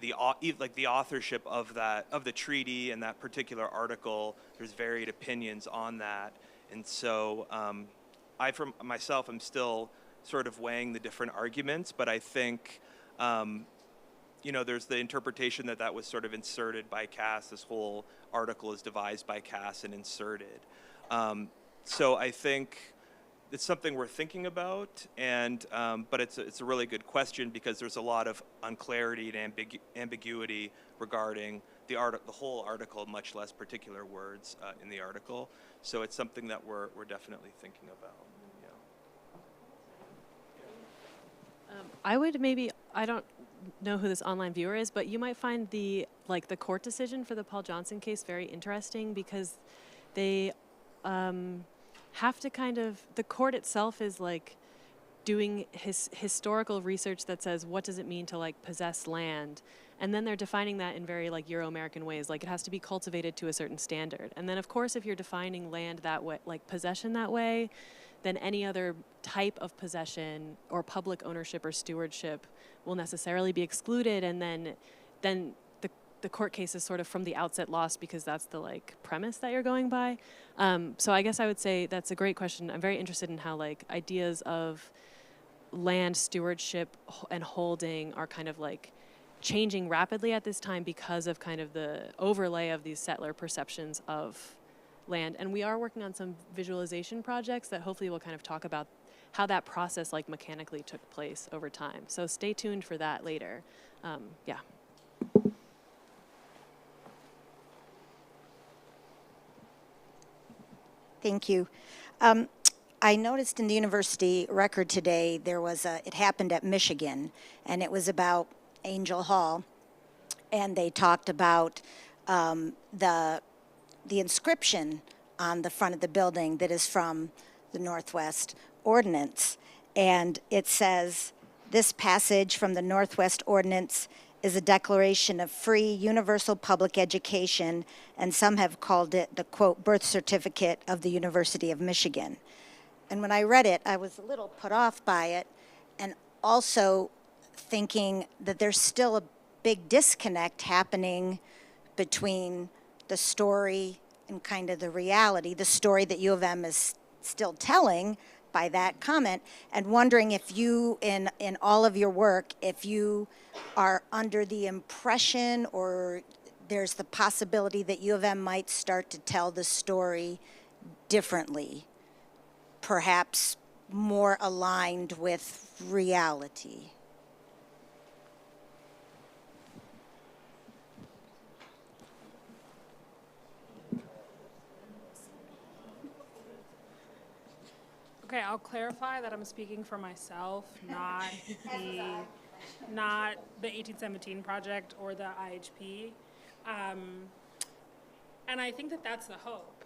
the authorship of the treaty and that particular article, there's varied opinions on that. And so I, for myself, am still sort of weighing the different arguments, but I think, you know, there's the interpretation that was sort of inserted by Cass. This whole article is devised by Cass and inserted. So I think it's something we're thinking about, and but it's a really good question because there's a lot of unclarity and ambiguity regarding the whole article, much less particular words in the article. So it's something that we're definitely thinking about. Yeah. I would maybe, I don't know who this online viewer is, but you might find the court decision for the Paul Johnson case very interesting because they have to kind of, the court itself is like doing historical research that says what does it mean to like possess land, and then they're defining that in very like Euro-American ways, like it has to be cultivated to a certain standard. And then of course if you're defining land that way, like possession that way, then any other type of possession or public ownership or stewardship will necessarily be excluded, and then the court case is sort of from the outset lost because that's the like premise that you're going by. So I guess I would say that's a great question. I'm very interested in how like ideas of land stewardship and holding are kind of like changing rapidly at this time because of kind of the overlay of these settler perceptions of land. And we are working on some visualization projects that hopefully will kind of talk about how that process like mechanically took place over time. So stay tuned for that later. Yeah. Thank you. I noticed in the university record today, there was it happened at Michigan, and it was about Angel Hall. and they talked about the inscription on the front of the building that is from the Northwest Ordinance. And it says, "This passage from the Northwest Ordinance is a declaration of free, universal public education, and some have called it the, quote, birth certificate of the University of Michigan." And when I read it, I was a little put off by it, and also thinking that there's still a big disconnect happening between the story and kind of the reality, the story that U of M is still telling by that comment, and wondering if you, in all of your work, if you are under the impression or there's the possibility that U of M might start to tell the story differently, perhaps more aligned with reality. Okay, I'll clarify that I'm speaking for myself, not the 1817 project or the IHP. And I think that that's the hope,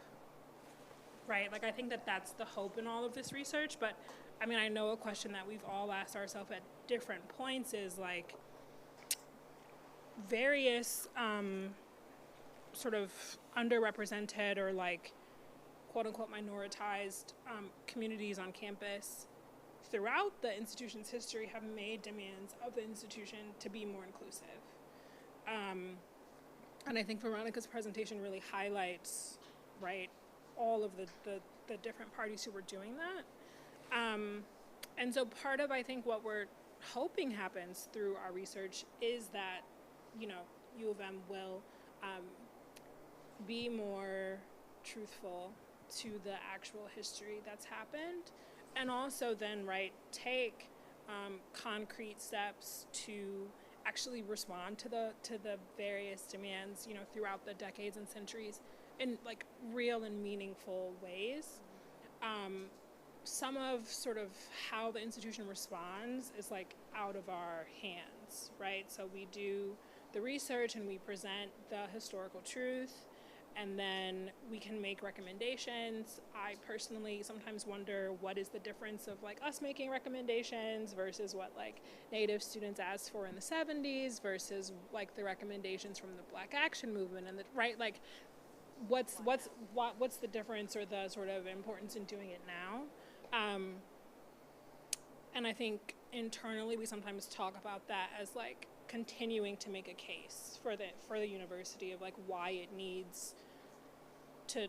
right? Like, I think that that's the hope in all of this research, but I mean, I know a question that we've all asked ourselves at different points is like, various sort of underrepresented or like quote-unquote minoritized communities on campus throughout the institution's history have made demands of the institution to be more inclusive. And I think Veronica's presentation really highlights, right, all of the different parties who were doing that. And so part of, I think, what we're hoping happens through our research is that, you know, U of M will be more truthful to the actual history that's happened, and also then, right, take concrete steps to actually respond to the various demands, you know, throughout the decades and centuries in like real and meaningful ways. Some of sort of how the institution responds is like out of our hands, right? So we do the research and we present the historical truth, and then we can make recommendations. I personally sometimes wonder what is the difference of like us making recommendations versus what like Native students asked for in the 70s versus like the recommendations from the Black Action Movement, and the right, like what's the difference or the sort of importance in doing it now? And I think internally we sometimes talk about that as like continuing to make a case for the university of like why it needs to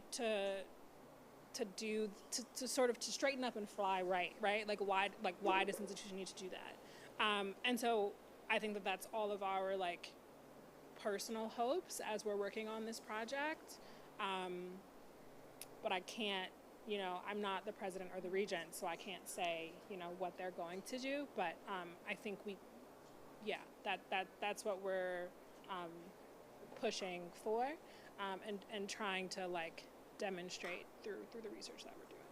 sort of to straighten up and fly right, like why does the institution need to do that? And so I think that that's all of our like personal hopes as we're working on this project. But I can't, you know, I'm not the president or the regent, so I can't say, you know, what they're going to do. But I think that's what we're pushing for, and trying to like demonstrate through the research that we're doing.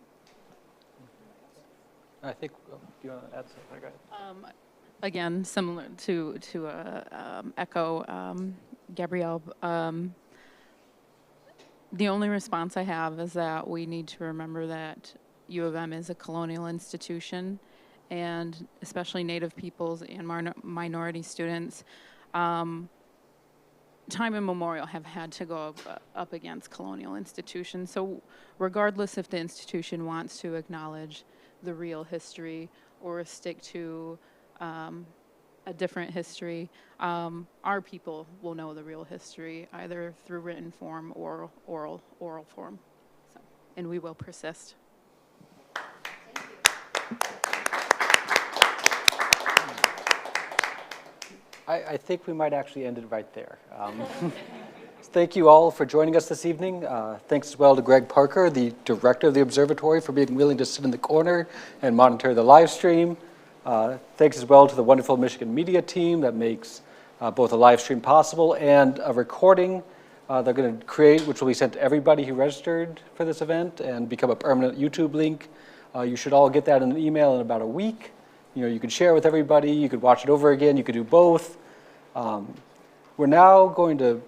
I think, do you want to add something? Go ahead. Again, similar to echo Gabrielle. The only response I have is that we need to remember that U of M is a colonial institution, and especially Native peoples and minority students, time immemorial have had to go up against colonial institutions. So regardless if the institution wants to acknowledge the real history or stick to a different history, our people will know the real history either through written form or oral form. So, and we will persist. I think we might actually end it right there. Thank you all for joining us this evening. Thanks as well to Greg Parker, the director of the observatory, for being willing to sit in the corner and monitor the live stream. Thanks as well to the wonderful Michigan media team that makes both a live stream possible and a recording they're going to create, which will be sent to everybody who registered for this event and become a permanent YouTube link. You should all get that in an email in about a week. You know, you could share with everybody, you could watch it over again, you could do both. We're now going to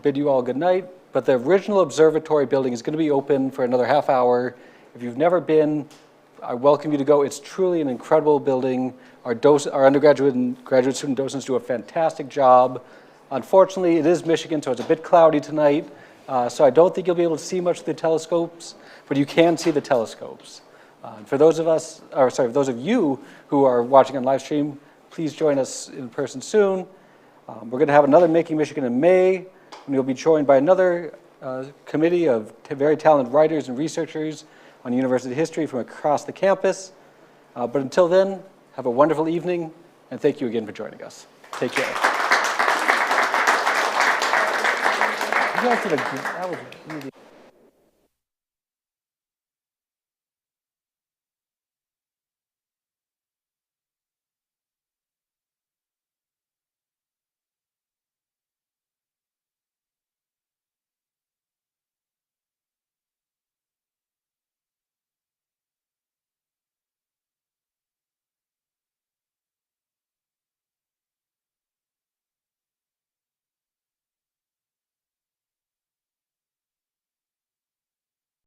bid you all good night, but the original observatory building is going to be open for another half hour. If you've never been, I welcome you to go. It's truly an incredible building. Our undergraduate and graduate student docents do a fantastic job. Unfortunately, it is Michigan, so it's a bit cloudy tonight. So I don't think you'll be able to see much of the telescopes, but you can see the telescopes. For those of you who are watching on live stream, please join us in person soon. We're going to have another Making Michigan in May, and you'll be joined by another committee of very talented writers and researchers on university history from across the campus. But until then, have a wonderful evening, and thank you again for joining us. Take care. You guys did that was really